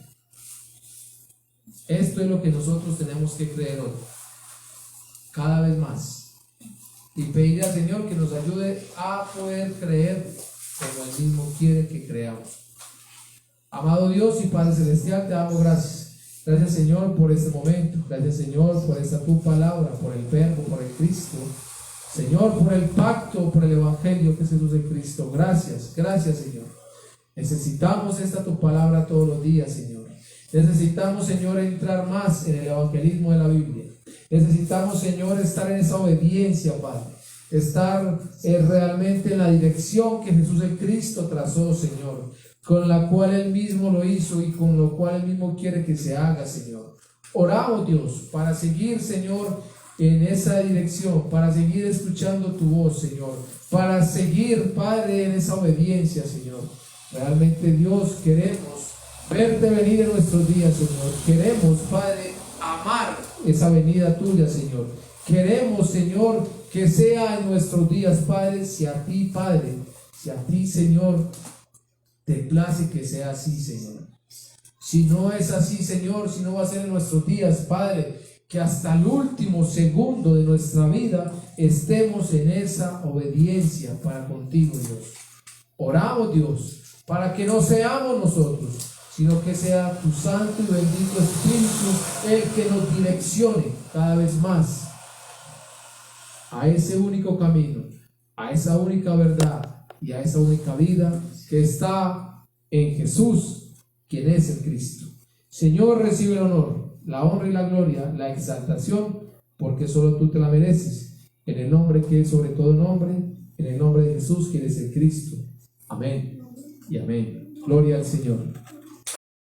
Esto es lo que nosotros tenemos que creer hoy, cada vez más, y pedirle al Señor que nos ayude a poder creer como Él mismo quiere que creamos. Amado Dios y Padre Celestial, te damos gracias. Gracias, Señor, por este momento. Gracias, Señor, por esta tu palabra, por el verbo, por el Cristo. Señor, por el pacto, por el evangelio que es Jesús el Cristo. Gracias, gracias, Señor. Necesitamos esta tu palabra todos los días, Señor. Necesitamos, Señor, entrar más en el evangelismo de la Biblia. Necesitamos, Señor, estar en esa obediencia, Padre. estar realmente en la dirección que Jesús el Cristo trazó, Señor, con la cual Él mismo lo hizo y con lo cual Él mismo quiere que se haga, Señor. Oramos, Dios, para seguir, Señor, en esa dirección, para seguir escuchando tu voz, Señor, para seguir, Padre, en esa obediencia, Señor. Realmente, Dios, queremos verte venir en nuestros días, Señor. Queremos, Padre, amar esa venida tuya, Señor. Queremos, Señor, que sea en nuestros días, Padre, si a ti, Padre, si a ti, Señor, te place que sea así, Señor. Si no es así, Señor, si no va a ser en nuestros días, Padre, que hasta el último segundo de nuestra vida estemos en esa obediencia para contigo, Dios. Oramos, Dios, para que no seamos nosotros, sino que sea tu santo y bendito Espíritu el que nos direccione cada vez más a ese único camino, a esa única verdad y a esa única vida que está en Jesús, quien es el Cristo. Señor, recibe el honor, la honra y la gloria, la exaltación, porque solo tú te la mereces, en el nombre que es sobre todo nombre, en el nombre de Jesús, quien es el Cristo. Amén y amén. Gloria al Señor.